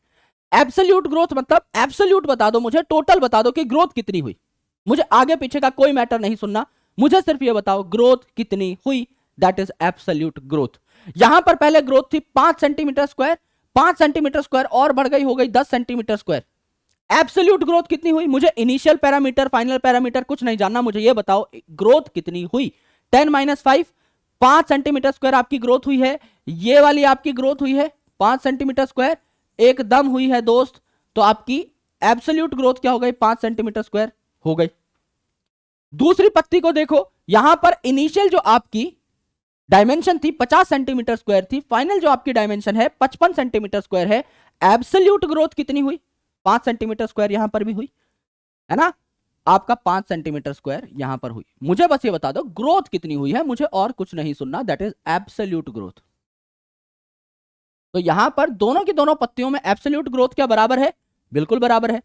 A: एब्सोल्यूट ग्रोथ मतलब एब्सोल्यूट बता दो, मुझे टोटल बता दो कि ग्रोथ कितनी हुई, मुझे आगे पीछे का कोई मैटर नहीं सुनना, मुझे सिर्फ ये बताओ ग्रोथ कितनी हुई, दैट इज एब्सोल्यूट ग्रोथ। यहां पर पहले ग्रोथ थी 5 सेंटीमीटर स्क्वायर, 5 सेंटीमीटर स्क्वायर और बढ़ गई, हो गई 10 सेंटीमीटर स्क्वायर। एब्सोल्यूट ग्रोथ कितनी हुई, मुझे इनिशियल पैरामीटर फाइनल पैरामीटर कुछ नहीं जानना, मुझे यह बताओ ग्रोथ कितनी हुई। 10 - 5, 5 सेंटीमीटर स्क्वायर आपकी ग्रोथ हुई है, ये वाली आपकी ग्रोथ हुई है 5 सेंटीमीटर स्क्वायर एकदम हुई है दोस्त, तो आपकी एब्सोल्यूट ग्रोथ क्या हो गई, 5 सेंटीमीटर स्क्वायर हो गई। दूसरी पत्ती को देखो, यहां पर इनिशियल जो आपकी डायमेंशन थी 50 सेंटीमीटर स्क्वायर थी, फाइनल जो आपकी डायमेंशन है 55 सेंटीमीटर स्क्वायर है। एब्सोल्यूट ग्रोथ कितनी हुई, 5 सेंटीमीटर स्क्वायर यहां पर भी हुई है ना, आपका 5 सेंटीमीटर स्क्वायर यहां पर हुई। मुझे बस ये बता दो ग्रोथ कितनी हुई है, मुझे और कुछ नहीं सुनना, दैट इज एब्सोल्यूट ग्रोथ। तो यहां पर दोनों की दोनों पत्तियों में एब्सोल्यूट ग्रोथ क्या बराबर है, बिल्कुल बराबर है।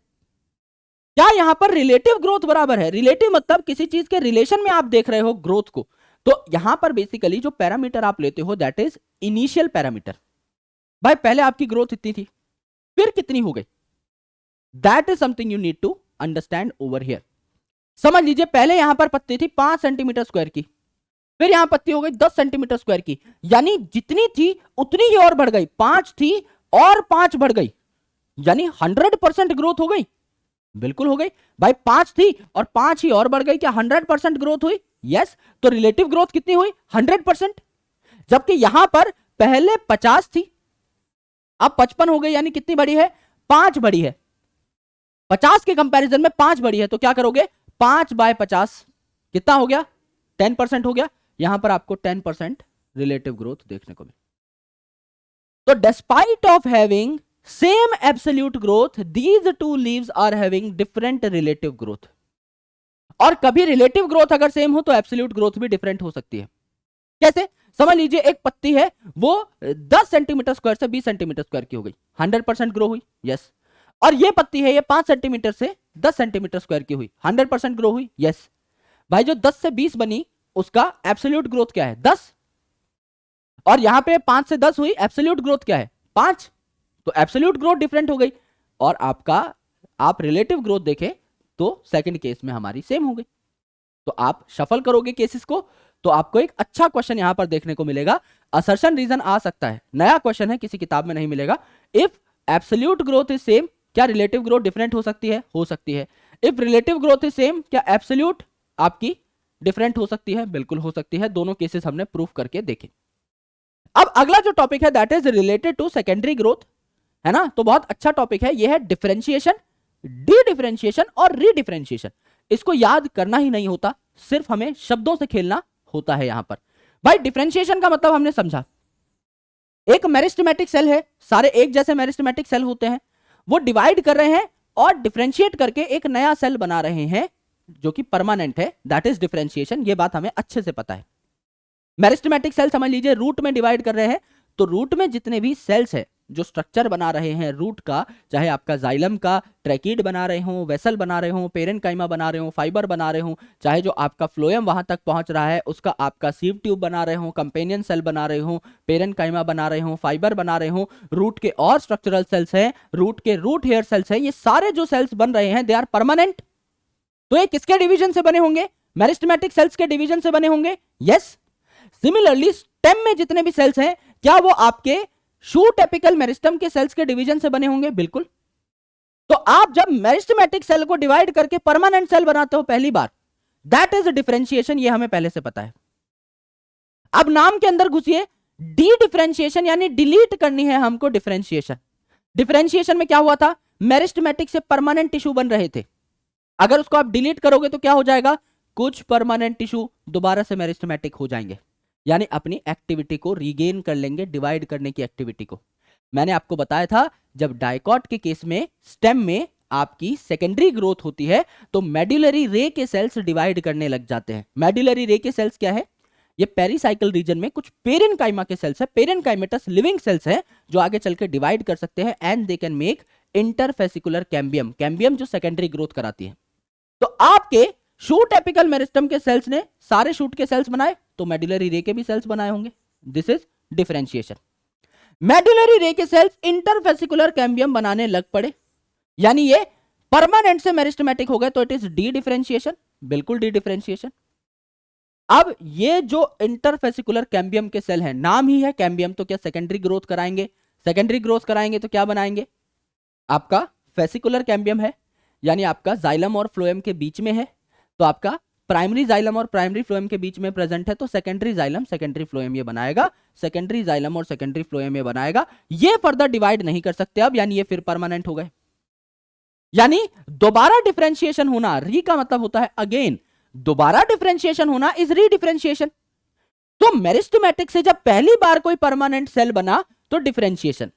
A: क्या यहां पर रिलेटिव ग्रोथ बराबर है, रिलेटिव मतलब किसी चीज के रिलेशन में आप देख रहे हो ग्रोथ को, तो यहां पर बेसिकली जो पैरामीटर आप लेते हो दैट इज इनिशियल पैरामीटर। भाई पहले आपकी ग्रोथ इतनी थी, फिर कितनी हो गई, that is something you need to understand over here. समझ लीजिए पहले यहां पर पत्ती थी 5 सेंटीमीटर स्क्वायर की, फिर यहां पत्ती हो गई 10 सेंटीमीटर स्क्वायर की, यानी जितनी थी उतनी ही और बढ़ गई, 5 थी और 5 बढ़ गई, यानी 100% ग्रोथ हो गई, बिल्कुल हो गई भाई। 5 थी और 5 ही और बढ़ गई, क्या 100% ग्रोथ हुई, यस। तो रिलेटिव ग्रोथ कितनी हुई, 100%। जबकि यहां पर पहले 50 थी, अब 55 हो गई, यानी कितनी बड़ी है, 5 बड़ी है, 50 के कंपैरिजन में 5 बड़ी है, तो क्या करोगे 5/50 कितना हो गया, 10% हो गया। यहां पर आपको 10% रिलेटिव ग्रोथ देखने को मिली। तो despite of having same absolute growth, these two leaves are having different relative growth. और कभी रिलेटिव ग्रोथ अगर सेम हो तो एब्सोल्यूट ग्रोथ भी डिफरेंट हो सकती है। कैसे, समझ लीजिए एक पत्ती है वो 10 सेंटीमीटर स्क्वायर से 20 सेंटीमीटर स्क्वायर की हो गई, 100% ग्रो हुई, यस। और ये पत्ती है ये 5 सेंटीमीटर से 10 सेंटीमीटर स्क्वायर की हुई, 100% ग्रो हुई, यस। भाई जो 10 से 20 बनी उसका एब्सोल्यूट ग्रोथ क्या है, 10, और यहां पे 5 से 10 हुई, एब्सोल्यूट ग्रोथ क्या है, 5, तो एब्सोल्यूट ग्रोथ डिफरेंट हो गई। और आपका आप रिलेटिव ग्रोथ देखें तो सेकंड केस में हमारी सेम हो गई। तो आप शफल करोगे केसेस को तो आपको एक अच्छा क्वेश्चन यहां पर देखने को मिलेगा। असर्शन रीजन आ सकता है, नया क्वेश्चन है, किसी किताब में नहीं मिलेगा। If absolute growth is same, क्या रिलेटिव ग्रोथ डिफरेंट हो सकती है? हो सकती है। If relative growth is same, क्या एब्सोल्यूट आपकी डिफरेंट हो सकती है? बिल्कुल हो सकती है। दोनों केसेस हमने प्रूफ करके देखे। अब अगला जो टॉपिक है that is related to secondary growth, है ना। तो बहुत अच्छा टॉपिक है, यह है डिफरेंशिएशन, डी डिफरेंशिएशन और री डिफरेंशिएशन। इसको याद करना ही नहीं होता, सिर्फ हमें शब्दों से खेलना होता है यहां पर। भाई डिफरेंशिएशन का मतलब हमने समझा, एक मेरिस्टेमेटिक सेल है, सारे एक जैसे मेरिस्टेमेटिक सेल होते हैं, वो डिवाइड कर रहे हैं और डिफरेंशिएट करके एक नया सेल बना रहे हैं जो कि परमानेंट है, दैट इज डिफरेंशिएशन। ये बात हमें अच्छे से पता है। मेरिस्टेमेटिक सेल समझ लीजिए रूट में डिवाइड कर रहे हैं, तो रूट में जितने भी सेल्स है जो स्ट्रक्चर बना रहे हैं रूट का, चाहे आपका जाइलम का ट्रैकिड बना रहे हो, वेसल बना रहे हो, पेरेन्काइमा बना रहे हो, फाइबर बना रहे हो, चाहे जो आपका फ्लोएम वहां तक पहुंच रहा है उसका आपका सीव ट्यूब बना रहे हो, कंपेनियन सेल बना रहे हो, पेरेन्काइमा बना रहे हो, फाइबर बना रहे हो, रूट के और स्ट्रक्चरल सेल्स हैं, रूट के रूट हेयर सेल्स हैं, ये सारे जो सेल्स बन रहे हैं दे आर परमानेंट। तो ये किसके डिवीजन से बने होंगे? मेरिस्टेमेटिक सेल्स के डिवीजन से बने होंगे। यस। सिमिलरली स्टेम में जितने भी सेल्स हैं क्या वो आपके शूट एपिकल मेरिस्टम के सेल्स के डिवीजन से बने होंगे? बिल्कुल। तो आप जब मेरिस्टेमेटिक सेल को डिवाइड करके परमानेंट सेल बनाते हो पहली बार, दैट इज डिफरेंशिएशन, ये हमें पहले से पता है। अब नाम के अंदर घुसिए, डी डिफरेंशिएशन यानी डिलीट करनी है हमको डिफरेंशिएशन। डिफरेंशिएशन में क्या हुआ था? मेरिस्टेमेटिक से परमानेंट टिश्यू बन रहे थे, अगर उसको आप डिलीट करोगे तो क्या हो जाएगा? कुछ परमानेंट टिश्यू दोबारा से मेरिस्टेमेटिक हो जाएंगे, यानी अपनी एक्टिविटी को रीगेन कर लेंगे, डिवाइड करने की एक्टिविटी को। मैंने आपको बताया था जब डाइकॉट के केस में स्टेम में आपकी सेकेंडरी ग्रोथ होती है तो मेडुलरी रे के सेल्स डिवाइड करने लग जाते हैं। मेडुलरी रे के सेल्स क्या है? ये पेरिसाइकल रीजन में कुछ पेरेन्काइमा के सेल्स है, पेरेन्काइमेटस लिविंग सेल्स है जो आगे चल के डिवाइड कर सकते हैं and they can make interfascicular cambium, cambium जो सेकेंडरी ग्रोथ कराती है। तो आपके शूट एपिकल मेरिस्टम के सेल्स ने सारे शूट के सेल्स बनाए तो मेडुलरी रे के भी सेल्स बनाए होंगे, दिस इज डिफरेंशिएशन। मेडुलरी रे के सेल्स इंटरफेसिकुलर कैम्बियम बनाने लग पड़े, यानी ये परमानेंट से मेरिस्टेमेटिक हो गए, तो इट इज डी डिफरेंशिएशन, बिल्कुल डी डिफरेंशिएशन। अब ये जो इंटरफेसिकुलर कैम्बियम के सेल हैं, नाम ही है कैम्बियम, तो क्या सेकेंडरी ग्रोथ कराएंगे? सेकेंडरी ग्रोथ कराएंगे तो क्या बनाएंगे? आपका फेसिकुलर कैम्बियम है, यानी आपका जाइलम और फ्लोएम के बीच में है, तो आपका प्राइमरी जाइलम और प्राइमरी फ्लोएम के बीच में प्रेजेंट है, तो सेकेंडरी जाइलम सेकेंडरी फ्लोएम ये बनाएगा, सेकेंडरी जाइलम और सेकेंडरी फ्लोएम ये बनाएगा। ये फर्दर डिवाइड नहीं कर सकते अब, यानी ये फिर परमानेंट हो गए। यानी दोबारा डिफरेंशिएशन होना, री का मतलब होता है अगेन, दोबारा डिफरेंशिएशन होना इज री डिफरेंशिएशन। तो मेरिस्टेमेटिक से जब पहली बार कोई परमानेंट सेल बना तो डिफरेंशिएशन,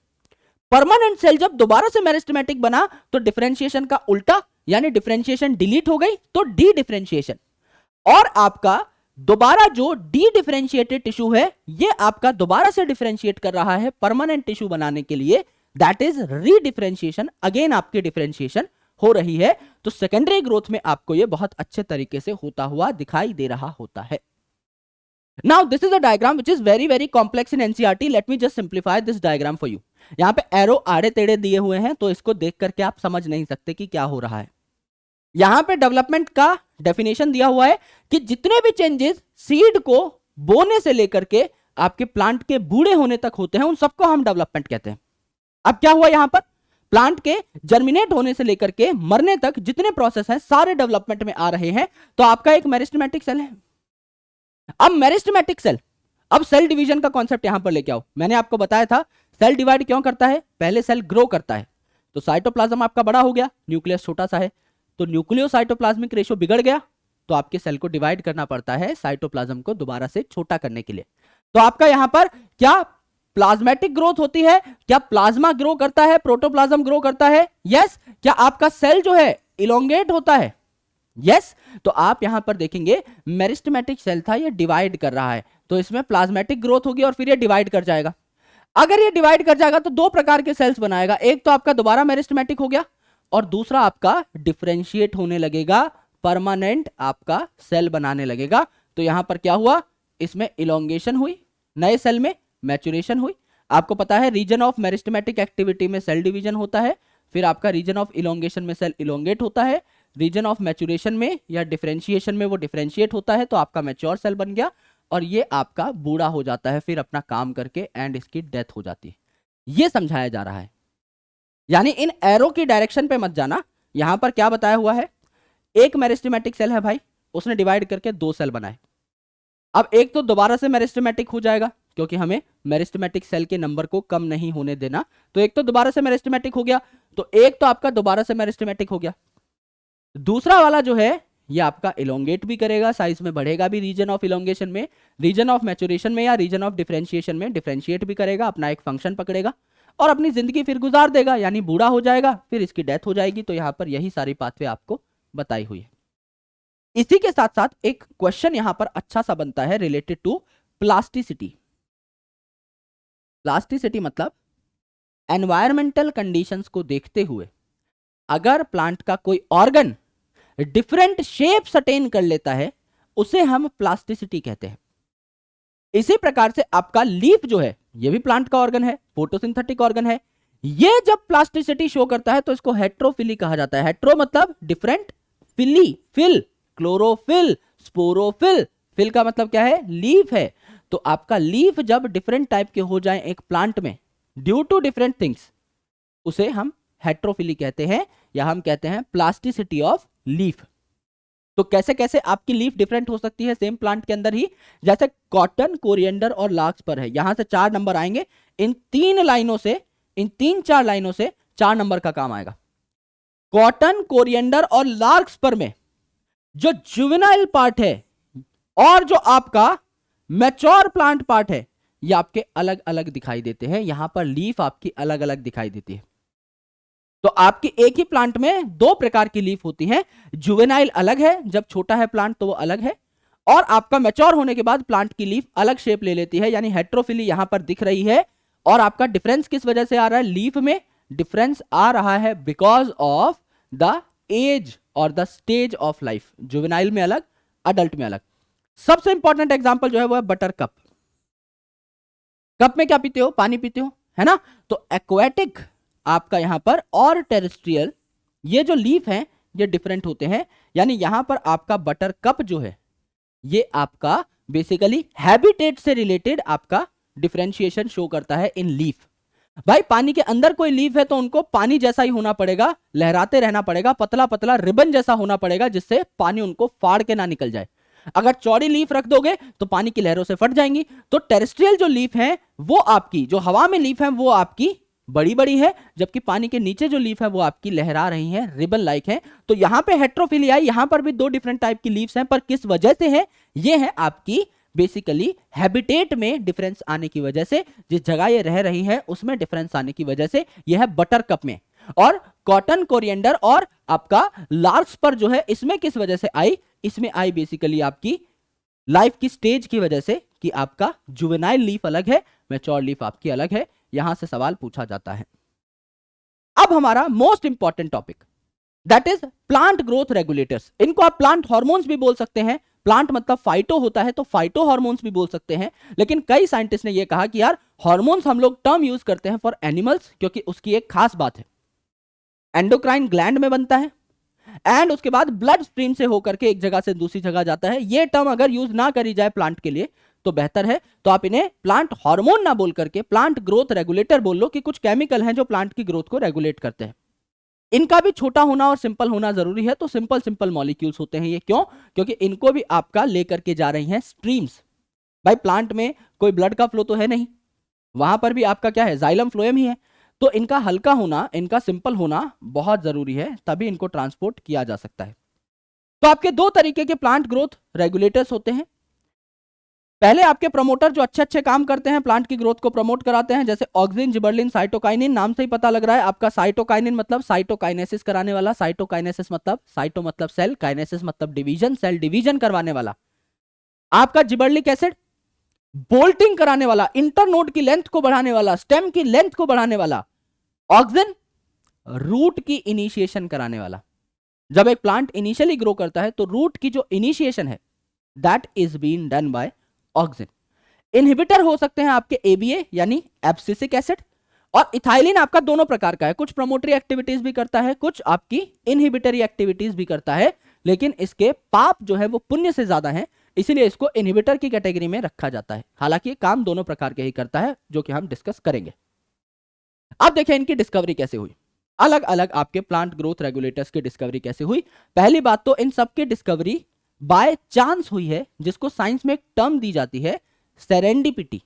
A: परमानेंट सेल जब दोबारा से मेरिस्टेमेटिक बना तो डिफरेंशिएशन का उल्टा, यानी डिफरेंशिएशन डिलीट हो गई तो डी डिफरेंशिएशन। और आपका दोबारा जो डी डिफरेंशिएटेड टिश्यू है ये आपका दोबारा से डिफरेंशिएट कर रहा है परमानेंट टिश्यू बनाने के लिए, दैट इज री डिफरेंशिएशन। अगेन आपकी डिफरेंशिएशन हो रही है, तो सेकेंडरी ग्रोथ में आपको ये बहुत अच्छे तरीके से होता हुआ दिखाई दे रहा होता है। Now this is a diagram which is very complex in NCERT. Let me just simplify this diagram for you. यहाँ पे एरो आड़े टेढ़े दिए हुए हैं तो इसको देख करके आप समझ नहीं सकते कि क्या हो रहा है। यहाँ पे डेवलपमेंट का डेफिनेशन दिया हुआ है कि जितने भी चेंजेस सीड को बोने से लेकर के आपके प्लांट के बूढ़े होने तक होते हैं उन सबको हम डेवलपमेंट कहते हैं। अब क्या हुआ यहाँ पर, प्लांट के जर्मिनेट होने से लेकर के मरने तक जितने प्रोसेस हैं सारे डेवलपमेंट में आ रहे हैं, तो आपका एक मेरिस्टेमेटिक सेल है। अब मेरिस्टेमेटिक सेल, अब सेल डिवीजन का कॉन्सेप्ट यहां पर लेके आओ। मैंने आपको बताया था सेल डिवाइड क्यों करता है, पहले सेल ग्रो करता है, तो साइटोप्लाज्म आपका बड़ा हो गया, न्यूक्लियस छोटा सा है, तो न्यूक्लियो साइटोप्लाज्मिक रेशियो बिगड़ गया, तो आपके सेल को डिवाइड करना पड़ता है साइटोप्लाज्म को दोबारा से छोटा करने के लिए। तो आपका यहां पर क्या प्लाज्मेटिक ग्रोथ होती है, क्या प्लाज्मा ग्रो करता है, प्रोटोप्लाज्म ग्रो करता है? यस। क्या आपका सेल जो है इलोंगेट होता है? यस। तो आप यहां पर देखेंगे मेरिस्टेमेटिक सेल था, ये डिवाइड कर रहा है, तो इसमें प्लाज्मेटिक ग्रोथ होगी और फिर ये डिवाइड कर जाएगा। अगर ये डिवाइड कर जाएगा तो दो प्रकार के सेल्स बनाएगा, एक तो आपका दोबारा मेरिस्टेमेटिक हो गया और दूसरा आपका डिफरेंशिएट होने लगेगा, परमानेंट आपका सेल बनाने लगेगा। तो यहां पर क्या हुआ, इसमें इलोंगेशन हुई, नए सेल में मैच्योरेशन हुई। आपको पता है रीजन ऑफ मेरिस्टेमेटिक एक्टिविटी में सेल डिवीजन होता है, फिर आपका रीजन ऑफ इलोंगेशन में सेल इलोंगेट होता है, रीजन ऑफ मैच्योरेशन में या डिफरेंशिएशन में वो डिफरेंशिएट होता है तो आपका मैच्योर सेल बन गया, और ये आपका बूढ़ा हो जाता है फिर अपना काम करके, एंड इसकी डेथ हो जाती है। ये समझाया जा रहा है, यानी इन एरो की डायरेक्शन पे मत जाना। यहां पर क्या बताया हुआ है, एक मेरिस्टेमेटिक सेल है भाई, उसने डिवाइड करके 2 सेल बनाए। अब एक तो दोबारा से मेरिस्टेमेटिक हो जाएगा, क्योंकि हमें मेरिस्टेमेटिक सेल के नंबर को कम नहीं होने देना, तो एक तो दोबारा से मेरिस्टेमेटिक हो गया, तो एक तो आपका दोबारा से मेरिस्टेमेटिक हो गया। दूसरा वाला जो है ये आपका इलोंगेट भी करेगा, साइज में बढ़ेगा भी रीजन ऑफ इलोंगेशन में, रीजन ऑफ मैच्योरेशन में या रीजन ऑफ डिफरेंशिएशन में डिफरेंशिएट भी करेगा, अपना एक फंक्शन पकड़ेगा और अपनी जिंदगी फिर गुजार देगा, यानी बूढ़ा हो जाएगा, फिर इसकी डेथ हो जाएगी। तो यहां पर यही सारी पाथवे आपको बताई हुई है। इसी के साथ साथ एक क्वेश्चन यहां पर अच्छा सा बनता है रिलेटेड टू प्लास्टिसिटी। प्लास्टिसिटी मतलब एनवायरमेंटल कंडीशंस को देखते हुए अगर प्लांट का कोई ऑर्गन डिफरेंट शेप्स अटेन कर लेता है, उसे हम प्लास्टिसिटी कहते हैं। इसी प्रकार से आपका लीफ जो है ये भी प्लांट का ऑर्गन है, फोटोसिंथेटिक ऑर्गन है। ये जब प्लास्टिसिटी शो करता है तो इसको हेट्रोफिली कहा जाता है। हेट्रो मतलब different, phylli phyll, chlorophyll, sporophyll, phyll का मतलब क्या है, लीफ है। तो आपका लीफ जब डिफरेंट टाइप के हो जाए एक प्लांट में ड्यू टू डिफरेंट थिंग्स, उसे हम हेट्रोफिली कहते हैं, या हम कहते हैं प्लास्टिसिटी ऑफ लीफ। तो कैसे कैसे आपकी लीफ डिफरेंट हो सकती है सेम प्लांट के अंदर ही, जैसे कॉटन, कोरिएंडर और लार्कस्पर है, यहां से 4 नंबर आएंगे। इन 3 लाइनों से, इन 3-4 लाइनों से 4 नंबर का काम आएगा। कॉटन, कोरिएंडर और लार्कस्पर में जो जुवेनाइल पार्ट है और जो आपका मैच्योर प्लांट पार्ट है, ये आपके अलग अलग दिखाई देते हैं। यहां पर लीफ आपकी अलग अलग दिखाई देती है। तो आपकी एक ही प्लांट में 2 प्रकार की लीफ होती है। जुवेनाइल अलग है, जब छोटा है प्लांट तो वो अलग है, और आपका मैच्योर होने के बाद प्लांट की लीफ अलग शेप ले लेती है, यानी हेट्रोफिली यहां पर दिख रही है। और आपका डिफरेंस किस वजह से आ रहा है, लीफ में डिफरेंस आ रहा है बिकॉज ऑफ द एज और the stage of life. Juvenile में अलग, अडल्ट में अलग। सबसे इंपॉर्टेंट एग्जांपल जो है वो है बटर कप। कप में क्या पीते हो, पानी पीते हो, है ना। तो एक्वेटिक आपका यहां पर और टेरेस्ट्रियल, ये जो लीफ हैं ये डिफरेंट होते हैं। यानी यहां पर आपका बटर कप जो है ये आपका बेसिकली हैबिटेट से रिलेटेड आपका डिफरेंशिएशन शो करता है इन लीफ। भाई पानी के अंदर कोई लीफ है तो उनको पानी जैसा ही होना पड़ेगा, लहराते रहना पड़ेगा, पतला पतला रिबन जैसा होना पड़ेगा, जिससे पानी उनको फाड़ के ना निकल जाए। अगर चौड़ी लीफ रख दोगे तो पानी की लहरों से फट जाएंगी। तो टेरेस्ट्रियल जो लीफ है वो आपकी, जो हवा में लीफ है वो आपकी बड़ी बड़ी है, जबकि पानी के नीचे जो लीफ है वो आपकी लहरा रही है, रिबन लाइक है। तो यहां पे हेट्रोफिली आई, यहां पर भी 2 डिफरेंट टाइप की लीव्स हैं, पर किस वजह से है, ये है आपकी बेसिकली हैबिटेट में डिफरेंस आने की वजह से, जिस जगह ये रह रही है उसमें डिफरेंस आने की वजह से। यह है बटर कप में। और कॉटन, कोरिएंडर और आपका लार्कस्पर जो है इसमें किस वजह से आई, इसमें आई बेसिकली आपकी लाइफ की स्टेज की वजह से, कि आपका जुवेनाइल लीफ अलग है, मैच्योर लीफ आपकी अलग है। यहां से सवाल पूछा जाता है। अब हमारा most important topic, that is plant growth regulators. इनको आप प्लांट हार्मोन्स भी बोल सकते हैं। प्लांट मतलब फाइटो होता है तो फाइटो हार्मोन्स भी बोल सकते हैं। लेकिन कई साइंटिस्ट ने यह कहा कि यार हार्मोन्स हम लोग टर्म यूज करते हैं फॉर एनिमल्स, क्योंकि उसकी एक खास बात है, एंडोक्राइन ग्लैंड में बनता है एंड उसके बाद ब्लड स्ट्रीम से होकर के एक जगह से दूसरी जगह जाता है। ये टर्म अगर यूज ना करी जाए प्लांट के लिए तो बेहतर है। तो आप इन्हें प्लांट हार्मोन ना बोल करके प्लांट ग्रोथ रेगुलेटर बोल लो, कि कुछ केमिकल हैं जो प्लांट की ग्रोथ को रेगुलेट करते हैं। इनका भी छोटा होना और सिंपल होना जरूरी है। तो सिंपल सिंपल मॉलिक्यूल्स होते हैं ये, क्यों, क्योंकि इनको भी आपका लेकर के जा रही हैं स्ट्रीम्स। भाई प्लांट में कोई ब्लड का फ्लो तो है नहीं, वहां पर भी आपका क्या है, जाइलम फ्लोएम ही है। तो इनका हल्का होना, इनका सिंपल होना बहुत जरूरी है, तभी इनको ट्रांसपोर्ट किया जा सकता है। तो आपके 2 तरीके के प्लांट ग्रोथ रेगुलेटर्स होते हैं। पहले आपके प्रमोटर जो अच्छे अच्छे काम करते हैं, प्लांट की ग्रोथ को प्रमोट कराते हैं, जैसे ऑक्सिन, जिबरलिन, साइटोकाइनिन। नाम से ही पता लग रहा है आपका साइटोकाइनिन मतलब साइटोकाइनेसिस कराने वाला। साइटोकाइनेसिस मतलब, साइटो मतलब सेल, काइनेसिस मतलब डिवीजन, सेल डिवीजन करवाने वाला। आपका जिबरलिक एसिड बोल्टिंग कराने वाला, इंटरनोड की लेंथ को बढ़ाने वाला, स्टेम की लेंथ को बढ़ाने वाला। ऑक्सिन रूट की इनिशिएशन कराने वाला। जब एक प्लांट इनिशियली ग्रो करता है तो रूट की जो इनिशिएशन है that is been done by auxin. Inhibitor हो सकते हैं आपके एबीए यानी एब्सिसिक एसिड, और इथाइलिन आपका दोनों प्रकार का है, कुछ प्रमोटरी एक्टिविटीज भी करता है, कुछ आपकी इनहिबिटरी एक्टिविटीज भी करता है, लेकिन इसके पाप जो है वो पुण्य से ज्यादा है, इसीलिए इसको इनहिबिटर की कैटेगरी में रखा जाता है। हालांकि काम दोनों प्रकार के ही करता है, जो कि हम डिस्कस करेंगे। अब देखें इनकी डिस्कवरी कैसे हुई, अलग अलग आपके प्लांट ग्रोथ रेगुलेटर्स की डिस्कवरी कैसे हुई। पहली बात तो इन सब की डिस्कवरी बाय चांस हुई है, जिसको साइंस में एक टर्म दी जाती है सेरेंडिपिटी।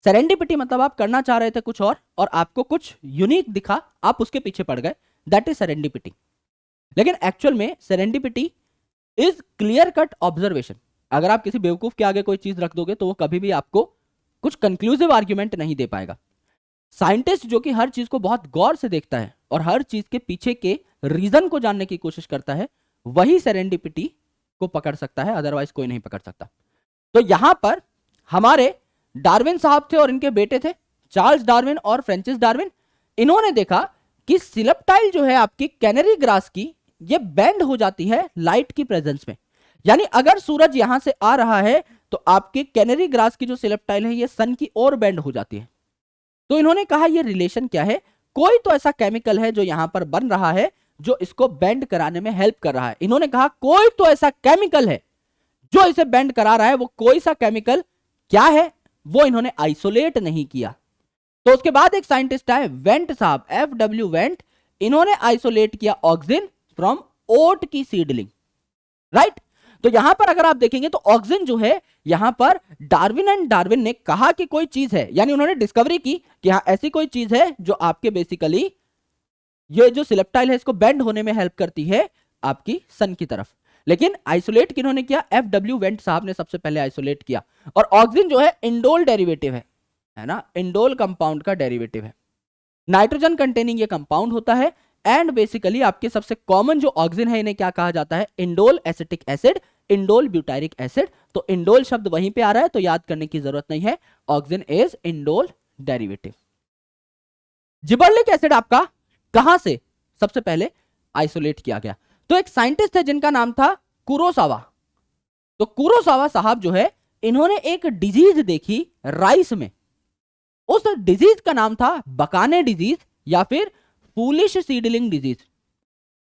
A: सेरेंडिपिटी मतलब आप करना चाह रहे थे कुछ और आपको कुछ यूनिक दिखा, आप उसके पीछे पड़ गए, दैट इज सेरेंडिपिटी। लेकिन एक्चुअल में serendipity is clear cut observation. अगर आप किसी बेवकूफ के आगे कोई चीज रख दोगे तो वो कभी भी आपको कुछ कंक्लूसिव आर्ग्यूमेंट नहीं दे पाएगा। साइंटिस्ट जो कि हर चीज को बहुत गौर से देखता है और हर चीज के पीछे के रीजन को जानने की कोशिश करता है, वही सेरेंडिपिटी को पकड़ सकता है, अदरवाइज कोई नहीं पकड़ सकता। तो यहां पर हमारे डार्विन साहब थे और इनके बेटे थे चार्ल्स डार्विन और फ्रांसिस डार्विन। इन्होंने देखा कि सिलप्टाइल जो है आपकी कैनरी ग्रास की, ये बेंड हो जाती है लाइट की प्रेजेंस में। यानी अगर सूरज यहां से आ रहा है तो आपके कैनरी ग्रास की जो सिलप्टाइल है ये सन की ओर बेंड हो जाती है। तो इन्होंने कहा ये रिलेशन क्या है, कोई तो ऐसा केमिकल है जो यहां पर बन रहा है जो इसको बेंड कराने में हेल्प कर रहा है। इन्होंने कहा कोई तो ऐसा केमिकल है जो इसे बेंड करा रहा है, वो कोई सा केमिकल क्या है वो इन्होंने आइसोलेट नहीं किया। तो उसके बाद एक साइंटिस्ट आए वेंट साहब, FW वेंट, इन्होंने आइसोलेट किया ऑक्सिन फ्रॉम ओट की सीडलिंग, राइट। तो यहां पर अगर आप देखेंगे तो ऑक्सिन जो है यहां पर डार्विन एंड डार्विन ने कहा कि कोई चीज है, यानी उन्होंने डिस्कवरी की कि हाँ ऐसी कोई चीज है जो आपके बेसिकली ये जो सिलेप्टाइल है इसको बेंड होने में हेल्प करती है आपकी सन की तरफ। लेकिन आइसोलेट किन्होंने किया, FW वेंट साहब ने सबसे पहले आइसोलेट किया। और ऑक्सिन जो है इंडोल डेरिवेटिव है ना, इंडोल कंपाउंड का डेरिवेटिव है, नाइट्रोजन कंटेनिंग ये कंपाउंड होता है। एंड बेसिकली आपके सबसे कॉमन जो ऑक्सिन है इन्हें क्या कहा जाता है, indole acetic acid, indole butyric acid. तो इंडोल शब्द वहीं पे आ रहा है तो याद करने की जरूरत नहीं है, auxin is indole derivative. Gibberellic acid आपका कहां से सबसे पहले आइसोलेट किया गया, तो एक साइंटिस्ट है जिनका नाम था कुरोसावा। तो कुरोसावा साहब जो है इन्होंने एक डिजीज देखी राइस में, उस डिजीज का नाम था बकाने डिजीज या फिर फूलिश सीडलिंग डिजीज।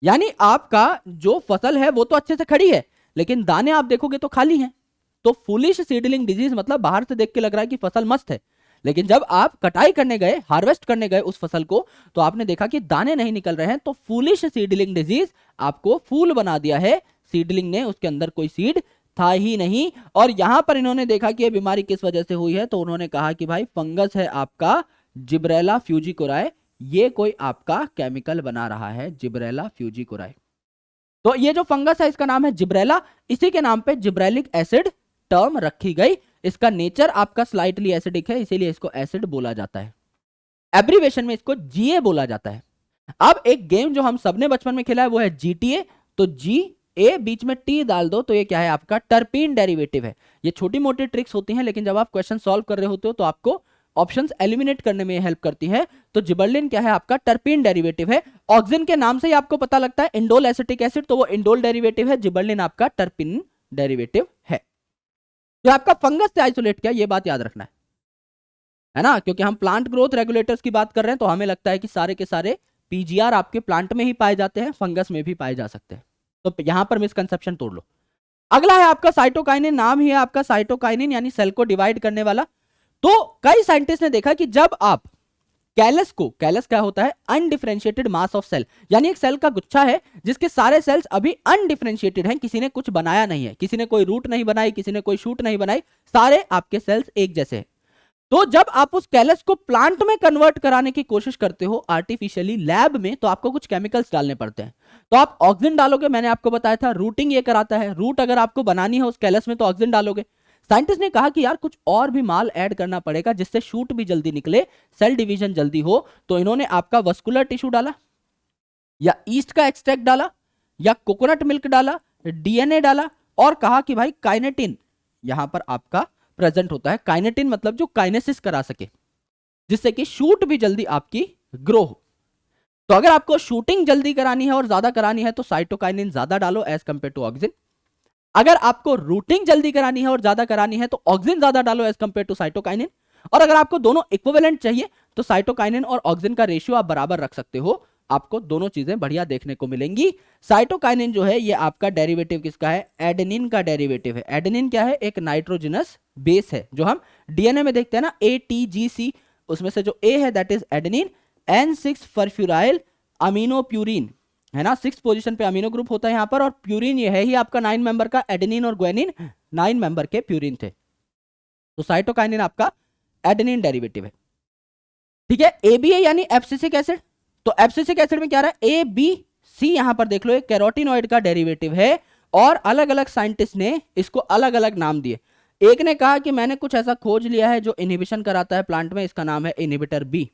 A: यानी आपका जो फसल है वो तो अच्छे से खड़ी है लेकिन दाने आप देखोगे तो खाली हैं। तो फूलिश सीडलिंग डिजीज मतलब बाहर से देख के लग रहा है कि फसल मस्त है, लेकिन जब आप कटाई करने गए, हार्वेस्ट करने गए उस फसल को, तो आपने देखा कि दाने नहीं निकल रहे हैं। तो फूलिश सीडलिंग डिजीज आपको फूल बना दिया है, सीडलिंग ने, उसके अंदर कोई सीड था ही नहीं। और यहां पर इन्होंने देखा कि ये बीमारी किस वजह से हुई है, तो उन्होंने कहा कि भाई फंगस है आपका जिब्रेला फ्यूजिकोराई, ये कोई आपका केमिकल बना रहा है जिब्रेला फ्यूजिकोराई। तो ये जो फंगस है इसका नाम है जिब्रेला, इसी के नाम पे जिब्रेलिक एसिड टर्म रखी गई। इसका नेचर आपका स्लाइटली एसिडिक है, इसीलिए इसको एसिड बोला जाता है। एब्रीवेशन में इसको GA बोला जाता है। अब एक गेम जो हम सबने बचपन में खेला है वो है GTA। तो GA बीच में T डाल दो तो ये क्या है आपका टर्पीन डेरिवेटिव है। ये छोटी मोटी ट्रिक्स होती हैं लेकिन जब आप क्वेश्चन सॉल्व कर रहे होते हो तो आपको ऑप्शंस एलिमिनेट करने में हेल्प करती है। तो जिबर्लिन क्या है आपका टर्पीन डेरिवेटिव है। ऑक्सिन के नाम से ही आपको पता लगता है इंडोल एसिटिक एसिड, तो वो इंडोल डेरिवेटिव है, जिबर्लिन आपका टर्पीन डेरिवेटिव है। जो आपका फंगस से आइसोलेट किया, ये बात याद रखना है ना, क्योंकि हम प्लांट ग्रोथ रेगुलेटर्स की बात कर रहे हैं तो हमें लगता है कि सारे के सारे PGR आपके प्लांट में ही पाए जाते हैं, फंगस में भी पाए जा सकते हैं। तो यहां पर मिसकंसेप्शन तोड़ लो। अगला है आपका साइटोकाइनिन, नाम ही है आपका साइटोकाइनिन यानी सेल को डिवाइड करने वाला। तो कई साइंटिस्ट ने देखा कि जब आप कैलस क्या होता है अनडिफरेंशिएटेड मास ऑफ सेल, यानी एक सेल का गुच्छा है जिसके सारे सेल्स अभी अनडिफरेंशिएटेड हैं, किसी ने कुछ बनाया नहीं है, किसी ने कोई रूट नहीं बनाई, किसी ने कोई शूट नहीं बनाई, सारे आपके सेल्स एक जैसे हैं। तो जब आप उस कैलस को प्लांट में कन्वर्ट कराने की कोशिश करते हो आर्टिफिशियली लैब में, तो आपको कुछ केमिकल्स डालने पड़ते हैं। तो आप ऑक्सिन डालोगे, मैंने आपको बताया था रूटिंग ये कराता है, रूट अगर आपको बनानी है उस कैलस में तो ऑक्सिन डालोगे। साइंटिस्ट ने कहा कि यार कुछ और भी माल ऐड करना पड़ेगा जिससे शूट भी जल्दी निकले, सेल डिवीजन जल्दी हो। तो इन्होंने आपका वस्कुलर टिश्यू डाला, या ईस्ट का एक्सट्रैक्ट डाला, या कोकोनट मिल्क डाला, DNA डाला, और कहा कि भाई काइनेटिन यहां पर आपका प्रेजेंट होता है। काइनेटिन मतलब जो काइनेसिस करा सके, जिससे कि शूट भी जल्दी आपकी ग्रो हो। तो अगर आपको शूटिंग जल्दी करानी है और ज्यादा करानी है तो साइटोकाइनिन ज्यादा डालो एज कंपेयर टू ऑक्सिन। अगर आपको रूटिंग जल्दी करानी है और ज्यादा करानी है तो ऑक्सिन ज्यादा डालो एज कंपेयर टू साइटोकाइनिन। और अगर आपको दोनों इक्विवेलेंट चाहिए तो साइटोकाइनिन और ऑक्सिन का रेशियो आप बराबर रख सकते हो, आपको दोनों चीजें बढ़िया देखने को मिलेंगी। साइटोकाइनिन जो है ये आपका डेरिवेटिव किसका है? एडेनिन का डेरिवेटिव है। एडेनिन क्या है? एक नाइट्रोजनस बेस है, जो हम डीएनए में देखते हैं ना, ATGC, उसमें से जो ए है that is adenine, N6 phosphoryl aminopurine है ना, 6 पोजीशन पे अमीनो ग्रुप होता है यहां पर, और प्यूरिन ये है ही आपका 9 मेंबर का। एडेनिन और ग्वानिन 9 मेंबर के प्यूरिन थे। तो साइटोकाइनिन आपका एडेनिन डेरिवेटिव है, ठीक है। ABA यानी एब्सिसिक एसिड, तो एब्सिसिक एसिड में क्या रहा है? ABC, यहां पर देख लो, एक कैरोटिनॉइड का डेरिवेटिव है, और अलग अलग साइंटिस्ट ने इसको अलग अलग नाम दिए। एक ने कहा कि मैंने कुछ ऐसा खोज लिया है जो इनहिबिशन कराता है प्लांट में, इसका नाम है इनहिबिटर B।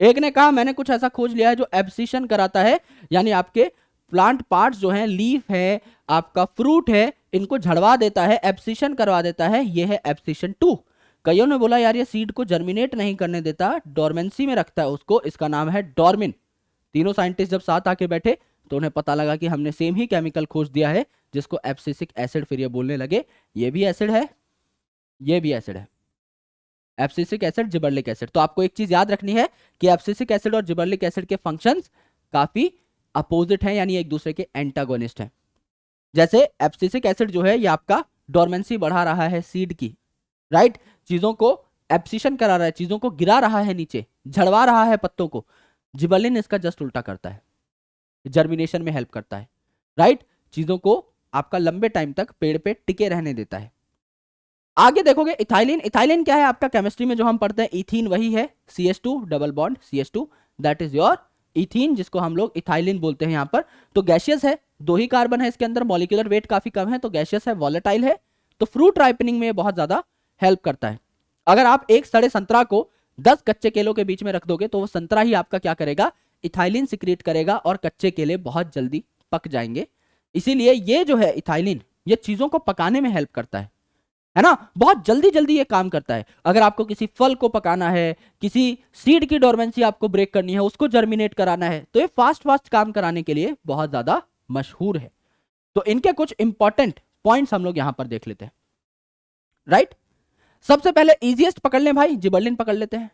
A: एक ने कहा मैंने कुछ ऐसा खोज लिया है जो एब्सिशन कराता है, यानी आपके प्लांट पार्ट्स जो हैं, लीफ है, आपका फ्रूट है, इनको झड़वा देता है, एब्सिशन करवा देता है, ये है एब्सिशन 2। कईयों ने बोला यार ये सीड को जर्मिनेट नहीं करने देता, डोरमेंसी में रखता है उसको, इसका नाम है डोरमिन। तीनों साइंटिस्ट जब साथ आके बैठे तो उन्हें पता लगा कि हमने सेम ही केमिकल खोज दिया है, जिसको एब्सिसिक एसिड, फिर ये बोलने लगे ये भी एसिड है, ये भी एसिड है, एब्सिसिक एसिड, जिबर्लिक एसिड। तो आपको एक चीज याद रखनी है कि एब्सिसिक एसिड और जिबर्लिक एसिड के फंक्शंस काफी अपोजिट हैं, यानी एक दूसरे के एंटागोनिस्ट हैं। जैसे एब्सिसिक एसिड जो है ये आपका डोरमेंसी बढ़ा रहा है सीड की, राइट, चीजों को एब्सिशन करा रहा है, चीजों को गिरा रहा है नीचे, झड़वा रहा है पत्तों को। जिबर्लिन इसका जस्ट उल्टा करता है, जर्मिनेशन में हेल्प करता है, राइट, चीजों को आपका लंबे टाइम तक पेड़ पे टिके रहने देता है। आगे देखोगे इथाइलिन। इथाइलिन क्या है? आपका केमिस्ट्री में जो हम पढ़ते हैं, इथीन वही है, CH2 double bond CH2, that is your ethene, जिसको हम लोग इथाइलिन बोलते हैं यहां पर। तो गैशियस है, 2 ही कार्बन है इसके अंदर, मॉलिक्यूलर वेट काफी कम है, तो गैशियस है, वॉलेटाइल है, तो फ्रूट राइपनिंग में बहुत ज्यादा हेल्प करता है। अगर आप एक सड़े संतरा को 10 कच्चे केलों के बीच में रख दोगे तो वो संतरा ही आपका क्या करेगा? इथाइलिन सिक्रिएट करेगा, और कच्चे केले बहुत जल्दी पक जाएंगे। इसीलिए ये जो है इथाइलिन, ये चीजों को पकाने में हेल्प करता है ना, बहुत जल्दी जल्दी ये काम करता है। अगर आपको किसी फल को पकाना है, किसी सीड की डोरमेंसी आपको ब्रेक करनी है, उसको जर्मिनेट कराना है, तो ये फास्ट फास्ट काम कराने के लिए बहुत ज्यादा मशहूर है। तो इनके कुछ इंपॉर्टेंट पॉइंट्स हम लोग यहां पर देख लेते हैं, राइट। सबसे पहले इजीएस्ट पकड़ लें भाई, जिबर्लिन पकड़ लेते हैं,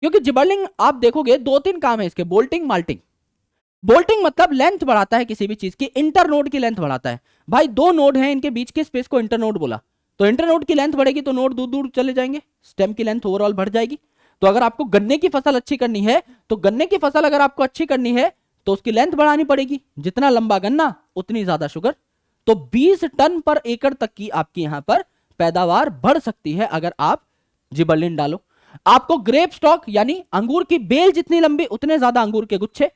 A: क्योंकि जिबर्लिन आप देखोगे 2-3 काम है इसके, बोल्टिंग, माल्टिंग। बोल्टिंग मतलब लेंथ बढ़ाता है किसी भी चीज की, इंटरनोड की लेंथ बढ़ाता है। भाई 2 नोड हैं, इनके बीच के स्पेस को इंटरनोड बोला, तो इंटरनोड की लेंथ बढ़ेगी तो नोड दूर दूर चले जाएंगे, स्टेम की लेंथ ओवरऑल बढ़ जाएगी। तो अगर आपको गन्ने की फसल अच्छी करनी है, तो गन्ने की फसल अगर आपको अच्छी करनी है तो उसकी लेंथ बढ़ानी पड़ेगी, जितना लंबा गन्ना उतनी ज्यादा शुगर। तो 20 टन पर एकड़ तक की आपकी यहां पर पैदावार बढ़ सकती है अगर आप जिबर्लिन डालो। आपको ग्रेप स्टॉक यानी अंगूर की बेल जितनी लंबी उतने ज्यादा अंगूर के गुच्छे,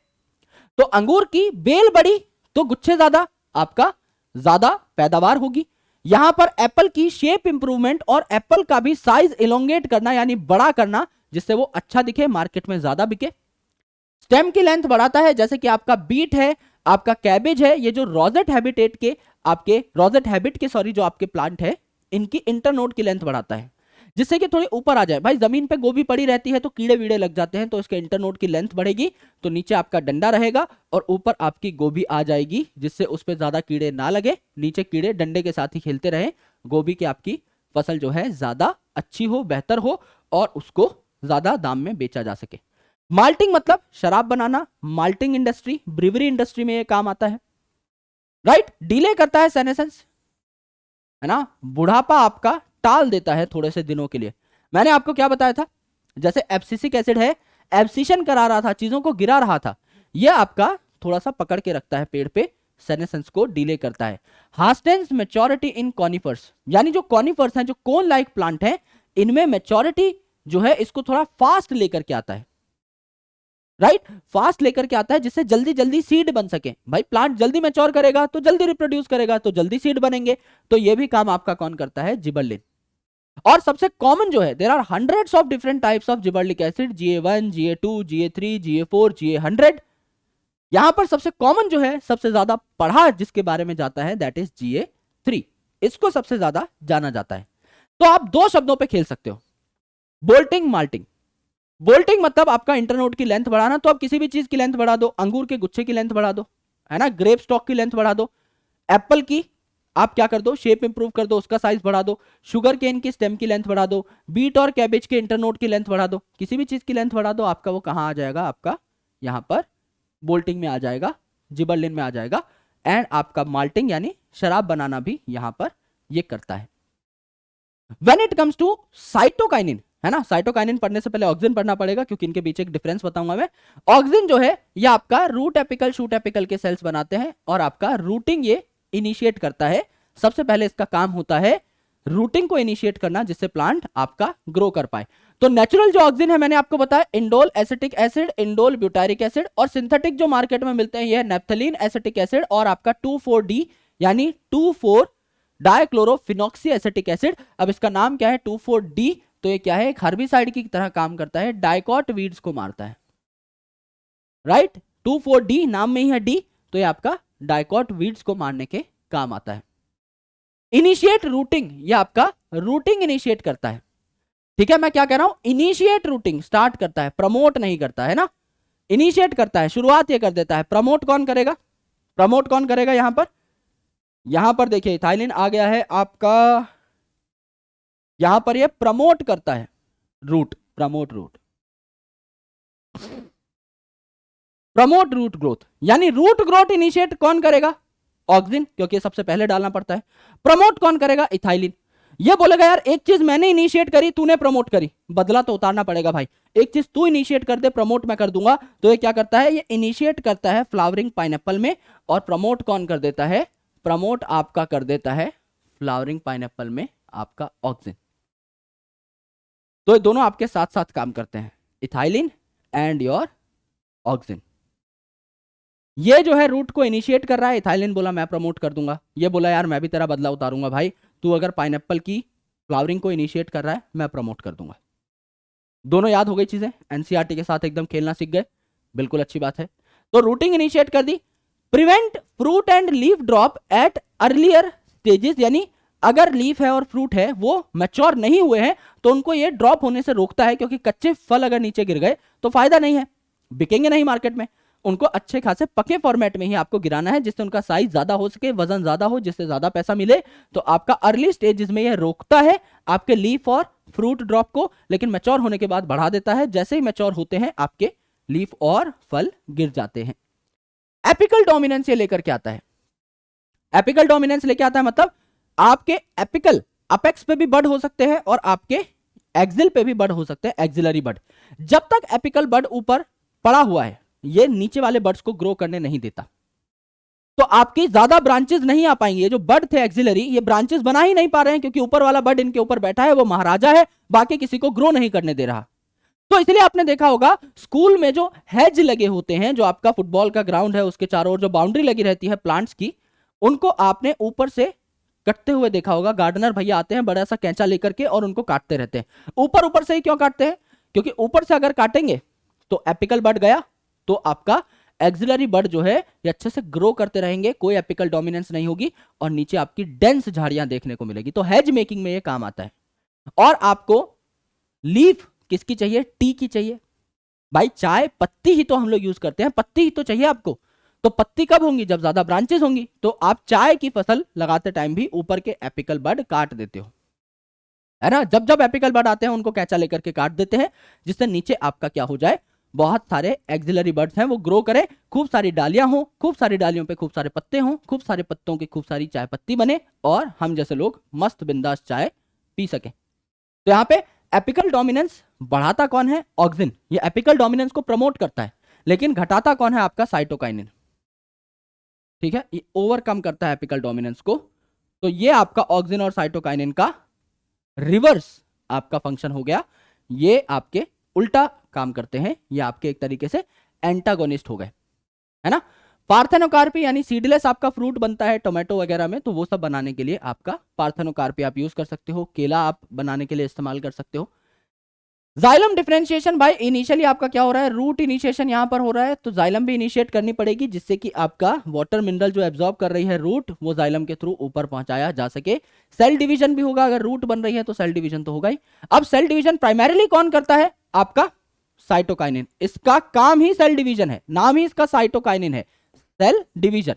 A: तो अंगूर की बेल बड़ी तो गुच्छे ज्यादा, आपका ज्यादा पैदावार होगी। यहां पर एप्पल की शेप इंप्रूवमेंट और एप्पल का भी साइज इलोंगेट करना यानी बड़ा करना, जिससे वो अच्छा दिखे, मार्केट में ज्यादा बिके। स्टेम की लेंथ बढ़ाता है, जैसे कि आपका बीट है, आपका कैबेज है, ये जो रोजेट हैबिटेट के आपके रोजेट हैबिट के सॉरी जो आपके प्लांट है, इनकी इंटरनोड की लेंथ बढ़ाता है, जिससे कि थोड़ी ऊपर आ जाए। भाई जमीन पे गोभी पड़ी रहती है तो कीड़े वीड़े लग जाते हैं, तो इसके इंटरनोड की लेंथ बढ़ेगी, तो नीचे आपका डंडा रहेगा और ऊपर आपकी गोभी आ जाएगी, जिससे उस पर ज्यादा कीड़े ना लगे, नीचे कीड़े डंडे के साथ ही खेलते रहे, गोभी की आपकी फसल जो है ज्यादा अच्छी हो, बेहतर हो, और उसको ज्यादा दाम में बेचा जा सके। माल्टिंग मतलब शराब बनाना, माल्टिंग इंडस्ट्री, ब्रिवरी इंडस्ट्री में ये काम आता है, राइट। डिले करता है सेनेसेंस, है ना, बुढ़ापा आपका टाल देता है थोड़े से दिनों के लिए। मैंने आपको क्या बताया था, जैसे एब्सिसिक एसिड है, एब्सिशन करा रहा था, चीजों को गिरा रहा था, यह आपका थोड़ा सा पकड़ के रखता है पेड़ पे, सेनेसेंस को डिले करता है। हास्टेंस मैच्योरिटी इन कॉनिफर्स, यानी जो कॉनिफर्स हैं, जो कोन लाइक प्लांट हैं, इनमें मैच्योरिटी जो है इसको थोड़ा फास्ट लेकर के आता है, राइट, फास्ट लेकर के आता है, जिससे जल्दी जल्दी सीड बन सके। भाई प्लांट जल्दी मैच्योर करेगा तो जल्दी रिप्रोड्यूस करेगा, तो जल्दी सीड बनेंगे, तो ये भी काम आपका कौन करता है? जिबर्लिन। और सबसे कॉमन जो है, there are hundreds of different types of gibberellic acid, GA1, GA2, GA3, GA4, GA100। यहां पर सबसे कॉमन जो है, सबसे ज्यादा पढ़ा जिसके बारे में जाता है, दैट इज GA3, इसको सबसे ज्यादा जाना जाता है। तो आप 2 शब्दों पे खेल सकते हो, बोल्टिंग, माल्टिंग। बोल्टिंग मतलब आपका इंटरनोड की लेंथ बढ़ाना, तो आप किसी भी चीज की लेंथ बढ़ा दो, अंगूर के गुच्छे की लेंथ बढ़ा दो, है ना, ग्रेप स्टॉक की लेंथ बढ़ा दो, एप्पल की आप क्या कर दो, शेप इंप्रूव कर दो, उसका साइज बढ़ा दो, शुगर केन की स्टेम की लेंथ बढ़ा दो, बीट और कैबेज के इंटरनोड की लेंथ बढ़ा दो, किसी भी चीज की लेंथ बढ़ा दो, आपका वो कहाँ आ जाएगा, आपका यहां पर बोल्टिंग में आ जाएगा, जिबरलिन में आ जाएगा। एंड आपका माल्टिंग यानी शराब बनाना भी यहां पर ये करता है। When it comes to cytokinin, है ना, साइटोकाइनिन पढ़ने से पहले ऑक्सिन पढ़ना पड़ेगा क्योंकि इनके बीच एक डिफरेंस बताऊंगा मैं। ऑक्सिन जो है ये आपका रूट एपिकल शूट एपिकल के सेल्स बनाते हैं और आपका रूटिंग ये इनिशिएट करता है। सबसे पहले इसका काम होता है रूटिंग को इनिशिएट करना, जिससे प्लांट आपका ग्रो कर पाए। तो नेचुरल जो ऑक्सिन है मैंने आपको बताया indole acetic acid, indole butyric acid, और सिंथेटिक जो मार्केट में मिलते हैं ये है नेप्थलीन एसिटिक एसिड और आपका 2,4-D यानी 2,4 डाइक्लोरोफिनॉक्सी एसिटिक एसिड। अब इसका नाम क्या है 2,4-D, तो ये क्या है, एक हर्बिसाइड की तरह काम करता है, डाइकॉट वीड्स को मारता है, राइट। 2,4-D नाम में ही है डी, तो ये आपका डाइकॉट वीड्स को मारने के काम आता है। इनिशिएट रूटिंग, ये आपका रूटिंग इनिशिएट करता है, ठीक है। मैं क्या कह रहा हूं, इनिशिएट रूटिंग, स्टार्ट करता है, प्रमोट नहीं करता है ना, इनिशिएट करता है, शुरुआत ये कर देता है। प्रमोट कौन करेगा, प्रमोट कौन करेगा, यहां पर देखिए इथाइलिन आ गया है आपका, यहां पर ये प्रमोट करता है root, promote root, promote root growth, यानी रूट ग्रोथ इनिशिएट कौन करेगा, ऑक्सिन, क्योंकि सबसे पहले डालना पड़ता है। प्रमोट कौन करेगा, इथाइलिन। ये बोलेगा यार एक चीज मैंने इनिशिएट करी, तूने प्रमोट करी, बदला तो उतारना पड़ेगा भाई, एक चीज तू इनिशिएट कर दे, प्रमोट मैं कर दूंगा। तो ये क्या करता है, ये इनिशिएट करता है फ्लावरिंग पाइनएप्पल में, और प्रमोट कौन कर देता है, प्रमोट आपका कर देता है फ्लावरिंग पाइनएप्पल में आपका ऑक्सिन। तो ये दोनों आपके साथ साथ काम करते हैं, इथाइलिन एंड योर ऑक्सिन। ये जो है रूट को इनिशिएट कर रहा है, इथाइलिन बोला मैं प्रमोट कर दूंगा, ये बोला यार मैं भी तेरा बदला उतारूंगा भाई, तू अगर पाइनएप्पल की फ्लावरिंग को इनिशिएट कर रहा है मैं प्रमोट कर दूंगा। दोनों याद हो गई चीजें, एनसीईआरटी के साथ एकदम खेलना सीख गए, बिल्कुल अच्छी बात है। तो रूटिंग इनिशिएट कर दी। Prevent fruit and leaf drop at earlier stages, यानी अगर लीफ है और फ्रूट है वो मैच्योर नहीं हुए हैं तो उनको ये ड्रॉप होने से रोकता है, क्योंकि कच्चे फल अगर नीचे गिर गए तो फायदा नहीं है, बिकेंगे नहीं मार्केट में, उनको अच्छे खासे पके फॉर्मेट में ही आपको गिराना है, जिससे उनका साइज ज्यादा हो सके, वजन ज्यादा हो, जिससे ज्यादा पैसा मिले। तो आपका अर्ली स्टेजेस में यह रोकता है आपके लीफ और फ्रूट ड्रॉप को, लेकिन मैच्योर होने के बाद बढ़ा देता है। जैसे ही मैच्योर होते हैं आपके लीफ और फल गिर जाते हैं। एपिकल डोमिनेंस ये लेकर के आता है, एपिकल डोमिनेंस लेके आता है, मतलब आपके एपिकल अपेक्स पे भी बड हो सकते हैं और आपके एक्सिल पे भी बड हो सकते हैं, एक्सिलरी बड। जब तक एपिकल बड ऊपर पड़ा हुआ है ये नीचे वाले बड्स को ग्रो करने नहीं देता, तो आपकी ज्यादा ब्रांचेस नहीं आ पाएंगी। ये जो बड थे एक्सिलरी, ये ब्रांचेस बना ही नहीं पा रहे हैं क्योंकि ऊपर वाला बड इनके ऊपर बैठा है, वो महाराजा है, बाकी किसी को ग्रो नहीं करने दे रहा। तो इसलिए आपने देखा होगा स्कूल में जो हेज लगे होते हैं, जो आपका फुटबॉल का ग्राउंड है उसके चारों ओर जो बाउंड्री लगी रहती है प्लांट्स की, उनको आपने ऊपर से कटते हुए देखा होगा। गार्डनर भैया आते हैं बड़ा सा कैंचा लेकर के और उनको काटते रहते हैं। ऊपर ऊपर से ही क्यों काटते हैं, क्योंकि ऊपर से अगर काटेंगे तो एपिकल बड गया तो आपका एक्सिलरी बड जो है ये अच्छे से ग्रो करते रहेंगे, कोई एपिकल डोमिनेंस नहीं होगी और नीचे आपकी डेंस झाड़ियां देखने को मिलेगी। तो हेज मेकिंग में ये काम आता है। और आपको लीफ किसकी चाहिए, टी की चाहिए भाई। चाय पत्ती ही तो हम लोग यूज करते हैं, पत्ती ही तो चाहिए आपको। तो पत्ती कब होंगी, जब ज्यादा ब्रांचेस होंगी। तो आप चाय की फसल लगाते टाइम भी ऊपर के एपिकल बड काट देते हो, है ना। जब जब एपिकल बड आते हैं उनको कैंचा लेकर के काट देते हैं, जिससे नीचे आपका क्या हो जाए, बहुत सारे एक्सिलरी बड्स हैं वो ग्रो करें, खूब सारी डालियां हो, खूब सारी डालियों पे खूब सारे पत्ते हों, खूब सारे पत्तों की खूब सारी चाय पत्ती बने और हम जैसे लोग मस्त बिंदास चाय पी सकें। तो यहाँ पे एपिकल डोमिनेंस बढ़ाता कौन है, ऑक्सिन। ये एपिकल डोमिनेंस को प्रमोट करता है, लेकिन घटाता कौन है, आपका साइटोकाइनिन, ठीक है। ये ओवरकम करता है एपिकल डोमिनेंस को। तो ये आपका ऑक्सिन और साइटोकाइनिन का रिवर्स आपका फंक्शन हो गया, ये आपके उल्टा काम करते हैं, ये आपके एक तरीके से एंटागोनिस्ट हो गए, है ना। पार्थेनोकार्पी यानी सीडलेस आपका फ्रूट बनता है टोमेटो वगैरह में, तो वो सब बनाने के लिए आपका पार्थेनोकार्पी आप यूज कर सकते हो। केला आप बनाने के लिए इस्तेमाल कर सकते हो। जाइलम डिफरेंशिएशन भाई, इनिशियली आपका क्या हो रहा है, रूट इनिशिएशन यहां पर हो रहा है, तो जाइलम भी इनिशिएट करनी पड़ेगी, जिससे कि आपका वाटर मिनरल जो एब्जॉर्ब कर रही है रूट, वो जाइलम के थ्रू ऊपर पहुंचाया जा सके। सेल डिवीजन भी होगा, अगर रूट बन रही है तो सेल डिवीजन तो होगा ही। अब सेल डिवीजन प्राइमरीली कौन करता है, आपका साइटोकाइनिन। इसका काम ही सेल डिवीजन है, नाम ही इसका साइटोकाइनिन है, सेल डिवीजन।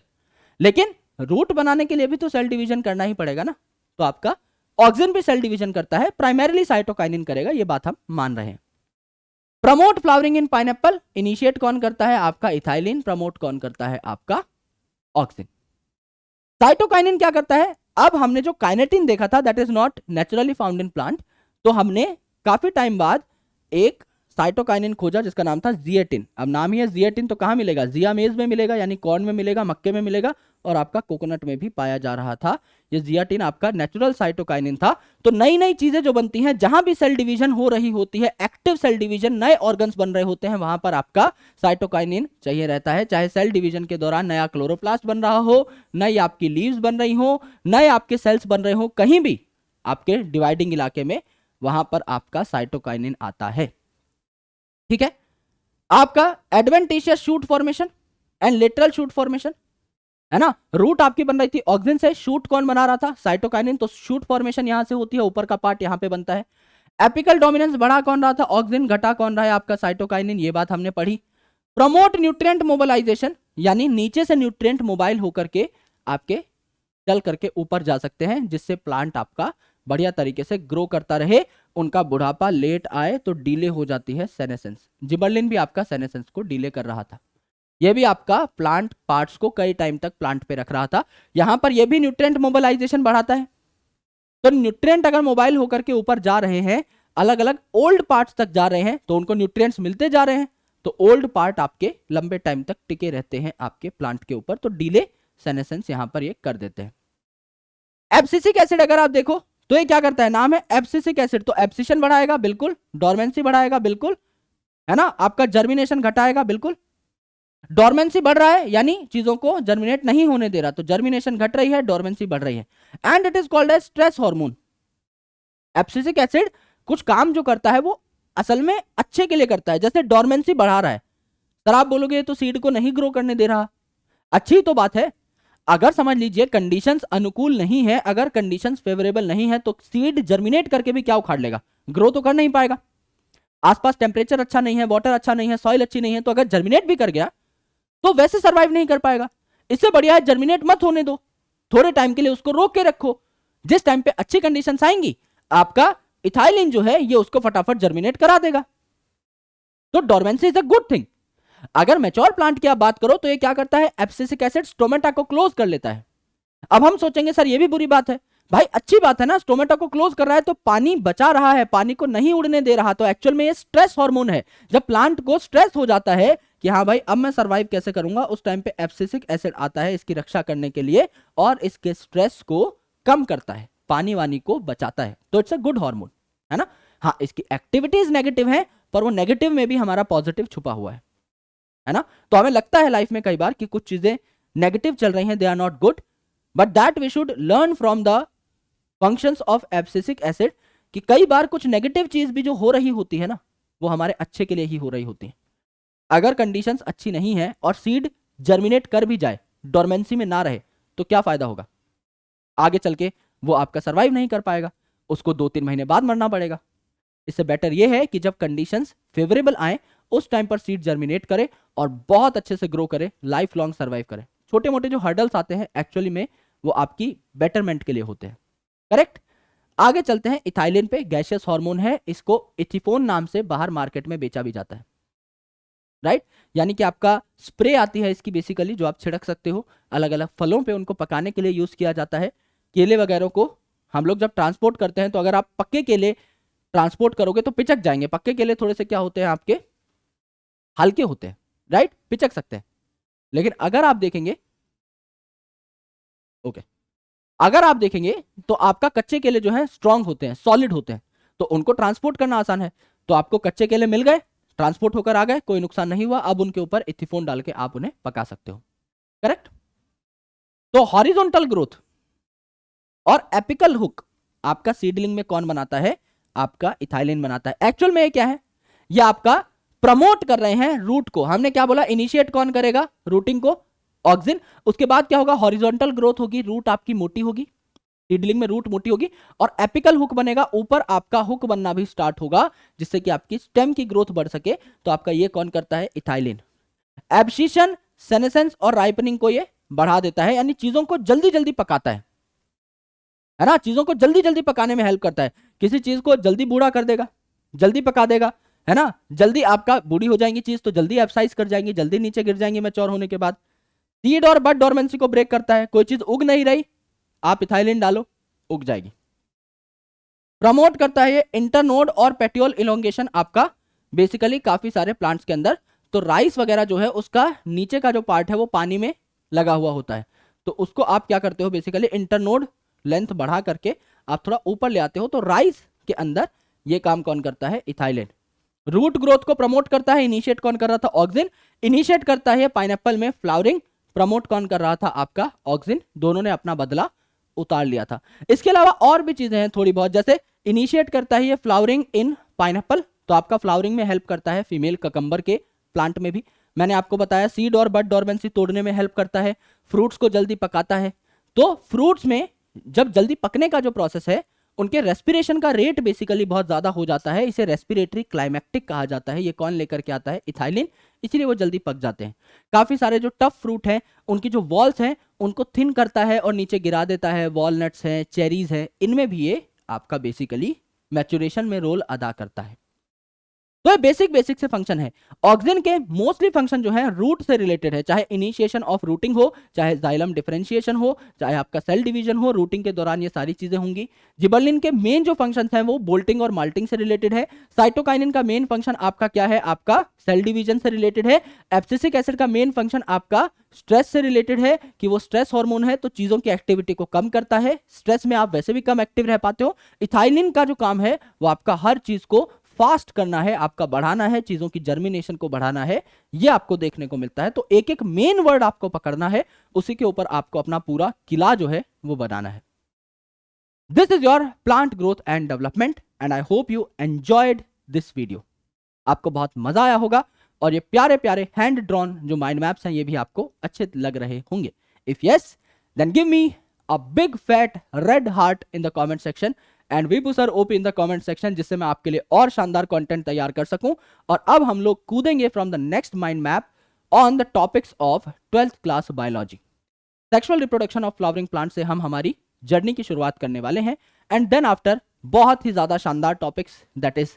A: लेकिन रूट बनाने के लिए भी तो सेल डिवीजन करना ही पड़ेगा ना, तो आपका ऑक्सिन भी सेल डिवीजन करता है, प्राइमरीली साइटोकाइनिन करेगा, ये बात हम मान रहे हैं। प्रमोट फ्लावरिंग इन पाइनएप्पल, इनिशिएट कौन करता है आपका इथाइलिन, प्रमोट कौन करता है आपका ऑक्सिन। साइटोकाइनिन क्या करता है, अब हमने जो काइनेटिन देखा था that is not naturally found in plant, तो हमने काफी टाइम बाद एक साइटोकाइनिन खोजा जिसका नाम था जिएटिन। अब नाम ही है जिएटिन, तो कहां मिलेगा, जिया मेज में मिलेगा, यानी कॉर्न में मिलेगा, मक्के में मिलेगा, और आपका कोकोनट में भी पाया जा रहा था। ये जियाटिन आपका नेचुरल साइटोकाइनिन था। तो नई नई चीजें जो बनती हैं, जहां भी सेल डिवीजन हो रही होती है, एक्टिव सेल डिवीजन, नए ऑर्गन्स बन रहे होते हैं, वहां पर आपका साइटोकाइनिन चाहिए रहता है। चाहे सेल डिवीजन के दौरान नया क्लोरोप्लास्ट बन रहा हो, नई आपकी लीव्स बन रही हो, नए आपके सेल्स बन रहे हो, कहीं भी आपके डिवाइडिंग इलाके में, वहां पर आपका साइटोकाइनिन आता है। ठीक है, आपका adventitious shoot formation and lateral shoot formation, है ना। रूट आपकी बन रही थी ऑक्सिन से, शूट कौन बना रहा था, साइटोकाइनिन, तो शूट फॉर्मेशन यहां से होती है, ऊपर का पार्ट यहां पे बनता है। एपिकल डोमिनेंस बढ़ा कौन रहा था, ऑक्सिन, घटा कौन रहा है आपका साइटोकाइनिन, ये बात हमने पढ़ी। प्रमोट न्यूट्रिएंट मोबिलाइजेशन, यानी नीचे से न्यूट्रिएंट मोबाइल होकर के आपके चल करके ऊपर जा सकते हैं, जिससे प्लांट आपका बढ़िया तरीके से ग्रो करता रहे, उनका बुढ़ापा लेट आए तो डिले हो जाती है सेनेसेंस। जिबर्लिन भी आपका सेनेसेंस को डिले कर रहा था, यह भी आपका प्लांट पार्ट्स को कई टाइम तक प्लांट पे रख रहा था। यहां पर यह भी न्यूट्रिएंट मोबिलाइजेशन बढ़ाता है। तो न्यूट्रिएंट अगर मोबाइल होकर के ऊपर जा रहे हैं, अलग अलग ओल्ड पार्ट्स तक जा रहे हैं, तो उनको न्यूट्रिएंट्स मिलते जा रहे हैं, तो ओल्ड पार्ट आपके लंबे टाइम तक टिके रहते हैं आपके प्लांट के ऊपर, तो डिले सेनेसेंस यहां पर ये कर देते हैं। एब्सिसिक एसिड अगर आप देखो तो ये क्या करता है, नाम है एब्सिसिक एसिड, तो एब्सिशन बढ़ाएगा बिल्कुल, डोरमेंसी बढ़ाएगा बिल्कुल, है ना, आपका जर्मिनेशन घटाएगा बिल्कुल। डोरमेंसी बढ़ रहा है यानी चीजों को जर्मिनेट नहीं होने दे रहा, तो जर्मिनेशन घट रही है, डोरमेंसी बढ़ रही है, and it is called as stress hormone. Abscisic acid कुछ काम जो करता है वो असल में अच्छे के लिए करता है, जैसे डोरमेंसी बढ़ा रहा है, सर आप बोलोगे तो सीड को नहीं ग्रो करने दे रहा, अच्छी तो बात है। अगर समझ लीजिए कंडीशंस अनुकूल नहीं है, अगर कंडीशंस फेवरेबल नहीं है, तो सीड जर्मिनेट करके भी क्या उखाड़ लेगा, ग्रो तो कर नहीं पाएगा। आसपास टेम्परेचर अच्छा नहीं है, वाटर अच्छा नहीं है, सॉइल अच्छी नहीं है, तो अगर जर्मिनेट भी कर गया तो वैसे सर्वाइव नहीं कर पाएगा। इससे बढ़िया है जर्मिनेट मत होने दो, थोड़े टाइम के लिए उसको रोक के रखो, जिस टाइम पे अच्छी कंडीशंस आएंगी आपका इथाइलिन जो है ये उसको फटाफट जर्मिनेट करा देगा। तो dormancy is a good thing. अगर मैच्योर प्लांट की आप बात करो तो ये क्या करता है, एब्सिसिक एसिड स्टोमेटा को क्लोज कर लेता है। अब हम सोचेंगे सर ये भी बुरी बात है, भाई अच्छी बात है ना, स्टोमेटा को क्लोज कर रहा है तो पानी बचा रहा है, पानी को नहीं उड़ने दे रहा, तो एक्चुअल में ये स्ट्रेस हार्मोन है। जब प्लांट को स्ट्रेस हो जाता है कि हाँ भाई अब मैं सर्वाइव कैसे करूंगा, उस टाइम पे एब्सिसिक एसिड आता है इसकी रक्षा करने के लिए और इसके स्ट्रेस को कम करता है, पानी वानी को बचाता है, तो इट्स अ गुड हार्मोन, है ना। हाँ इसकी एक्टिविटीज नेगेटिव है, पर वो नेगेटिव में भी हमारा पॉजिटिव छुपा हुआ है ना। तो हमें लगता है लाइफ में कई बार कि कुछ चीजें नेगेटिव चल रही हैं, they are not good, but that we should learn from the functions of abscisic acid, कि कई बार कुछ नेगेटिव चीज भी जो हो रही होती है ना, वो हमारे अच्छे के लिए ही हो रही होती है। अगर कंडीशंस अच्छी नहीं है और सीड जर्मिनेट कर भी जाए, डोरमेंसी में ना रहे, तो क्या फायदा होगा, आगे चल के वो आपका सर्वाइव नहीं कर पाएगा, उसको 2-3 महीने बाद मरना पड़ेगा। इससे बेटर ये है कि जब कंडीशंस फेवरेबल आए उस टाइम पर सीड जर्मिनेट करे और बहुत अच्छे से ग्रो करे, लाइफ लॉन्ग सर्वाइव करे। छोटे मोटे जो हर्डल्स आते हैं एक्चुअली में वो आपकी बेटरमेंट के लिए होते हैं, करेक्ट। आगे चलते हैं इथाइलिन पे, गैसियस हार्मोन है, इसको इथिफोन नाम से बाहर मार्केट में बेचा भी जाता है, राइट। यानी कि आपका स्प्रे आती है इसकी बेसिकली, जो आप छिड़क सकते हो, अलग अलग फलों पे उनको पकाने के लिए यूज किया जाता है। केले वगैरह को हम लोग जब ट्रांसपोर्ट करते हैं, तो अगर आप पक्के केले ट्रांसपोर्ट करोगे तो पिचक जाएंगे, पक्के केले थोड़े से क्या होते हैं आपके हल्के होते हैं, राइट, पिचक सकते हैं। लेकिन अगर आप देखेंगे अगर आप देखेंगे तो आपका कच्चे केले जो है स्ट्रांग होते हैं, सॉलिड होते हैं, तो उनको ट्रांसपोर्ट करना आसान है। तो आपको कच्चे केले मिल गए, ट्रांसपोर्ट होकर आ गए, कोई नुकसान नहीं हुआ, अब उनके ऊपर इथिफोन डाल के आप उन्हें पका सकते हो, करेक्ट। तो हॉरिजॉन्टल ग्रोथ और एपिकल हुक आपका सीडलिंग में कौन बनाता है, आपका इथाइलिन बनाता है। एक्चुअल में ये क्या है, ये आपका प्रमोट कर रहे हैं रूट को। हमने क्या बोला, इनिशिएट कौन करेगा रूटिंग को, ऑक्सिन। उसके बाद क्या होगा, हॉरिजॉन्टल ग्रोथ होगी, रूट आपकी मोटी होगी, सीडलिंग में रूट मोटी होगी, और एपिकल हुक बनेगा, ऊपर आपका हुक बनना भी स्टार्ट होगा, जिससे कि आपकी स्टेम की ग्रोथ बढ़ सके। तो आपका ये कौन करता है, इथाइलिन। एब्सिशन, सेनेसेंस और राइपनिंग को ये बढ़ा देता है, यानी चीजों को जल्दी जल्दी पकाता है ना, चीजों को जल्दी जल्दी पकाने में हेल्प करता है। किसी चीज को जल्दी बूढ़ा कर देगा, जल्दी पका देगा, है ना, जल्दी आपका बूढ़ी हो जाएंगी चीज तो जल्दी एब्साइज कर जाएंगी, जल्दी नीचे गिर जाएंगी मैच्योर होने के बाद। सीड और बड डोरमेंसी को ब्रेक करता है, कोई चीज उग नहीं रही, आप इथाइलिन डालो, उग जाएगी। प्रमोट करता है ये इंटरनोड और पेट्योल इलोंगेशन आपका बेसिकली काफी सारे प्लांट्स के अंदर। तो राइस वगैरह जो है उसका नीचे का जो पार्ट है वो पानी में लगा हुआ होता है, तो उसको आप क्या करते हो बेसिकली इंटरनोड लेंथ बढ़ा करके आप थोड़ा ऊपर ले आते हो। तो राइस के अंदर ये काम कौन करता है, इथाइलिन। रूट ग्रोथ को प्रमोट करता है, इनिशिएट कौन कर रहा था, ऑक्सिन। इनिशिएट करता है पाइनएप्पल में फ्लावरिंग, प्रमोट कौन कर रहा था, आपका ऑक्सिन। दोनों ने अपना बदला उतार लिया था। इसके अलावा और भी चीजें हैं थोड़ी बहुत, जैसे इनिशिएट करता है ये फ्लावरिंग इन पाइनएप्पल, तो आपका फ्लावरिंग में हेल्प करता है, फीमेल ककंबर के प्लांट में भी मैंने आपको बताया। सीड और बड डोरमेंसी तोड़ने में हेल्प करता है, फ्रूट्स को जल्दी पकाता है। तो फ्रूट्स में जब जल्दी पकने का जो प्रोसेस है, उनके रेस्पिरेशन का रेट बेसिकली बहुत ज्यादा हो जाता है, इसे रेस्पिरेटरी क्लाइमैक्टिक कहा जाता है। ये कौन लेकर के आता है, इथाइलिन, इसलिए वो जल्दी पक जाते हैं। काफी सारे जो टफ फ्रूट हैं उनकी जो वॉल्स हैं उनको थिन करता है और नीचे गिरा देता है। वॉलनट्स हैं, चेरीज हैं, इनमें भी ये आपका बेसिकली मैच्योरेशन में रोल अदा करता है। तो ये बेसिक से फंक्शन है। ऑक्सिन के मोस्टली फंक्शन जो है रूट से रिलेटेड है, चाहे इनिशिएशन ऑफ रूटिंग हो, चाहे जाइलम डिफरेंशिएशन हो, चाहे आपका सेल डिवीजन हो, रूटिंग के दौरान ये सारी चीजें होंगी। जिबरलिन के मेन जो फंक्शन है वो बोल्टिंग और माल्टिंग से रिलेटेड है। साइटोकाइनिन का मेन फंक्शन आपका क्या है, आपका सेल डिवीजन से रिलेटेड है। एब्सिसिक एसिड का मेन फंक्शन आपका स्ट्रेस से रिलेटेड है, कि वो स्ट्रेस हार्मोन है तो चीजों की एक्टिविटी को कम करता है, स्ट्रेस में आप वैसे भी कम एक्टिव रह पाते हो। इथाइलिन का जो काम है वो आपका हर चीज को फास्ट करना है, आपका बढ़ाना है, चीजों की जर्मिनेशन को बढ़ाना है, ये आपको देखने को मिलता है। तो एक एक मेन वर्ड आपको पकड़ना है, उसी के ऊपर आपको अपना पूरा किला जो है वो बनाना है। This is your plant growth and development and I hope you enjoyed this video. आपको बहुत मजा आया होगा और ये प्यारे प्यारे हैंड ड्रॉन जो माइंड मैप्स हैं ये भी आपको अच्छे लग रहे होंगे। If yes then give me a big fat red heart in the comment section and वीपू sir OP in the comment section, जिससे मैं आपके लिए और शानदार कंटेंट तैयार कर सकूं। और अब हम लोग कूदेंगे from the next mind map on the topics of 12th class biology. Sexual reproduction of flowering plant से हम हमारी जर्नी की शुरुआत करने वाले हैं एंड देन आफ्टर बहुत ही ज्यादा शानदार topics, that is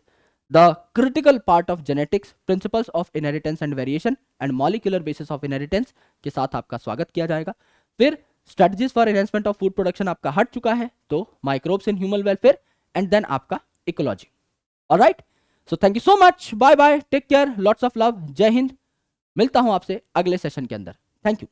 A: the critical part of genetics, principles of inheritance and variation and molecular basis of inheritance के साथ आपका स्वागत किया जाएगा। फिर strategies for enhancement of food production आपका हट चुका है, तो microbes in human welfare and then आपका ecology. Alright, so thank you so much, bye bye, take care, lots of love, Jai Hind. मिलता हूं आपसे अगले सेशन के अंदर। Thank you.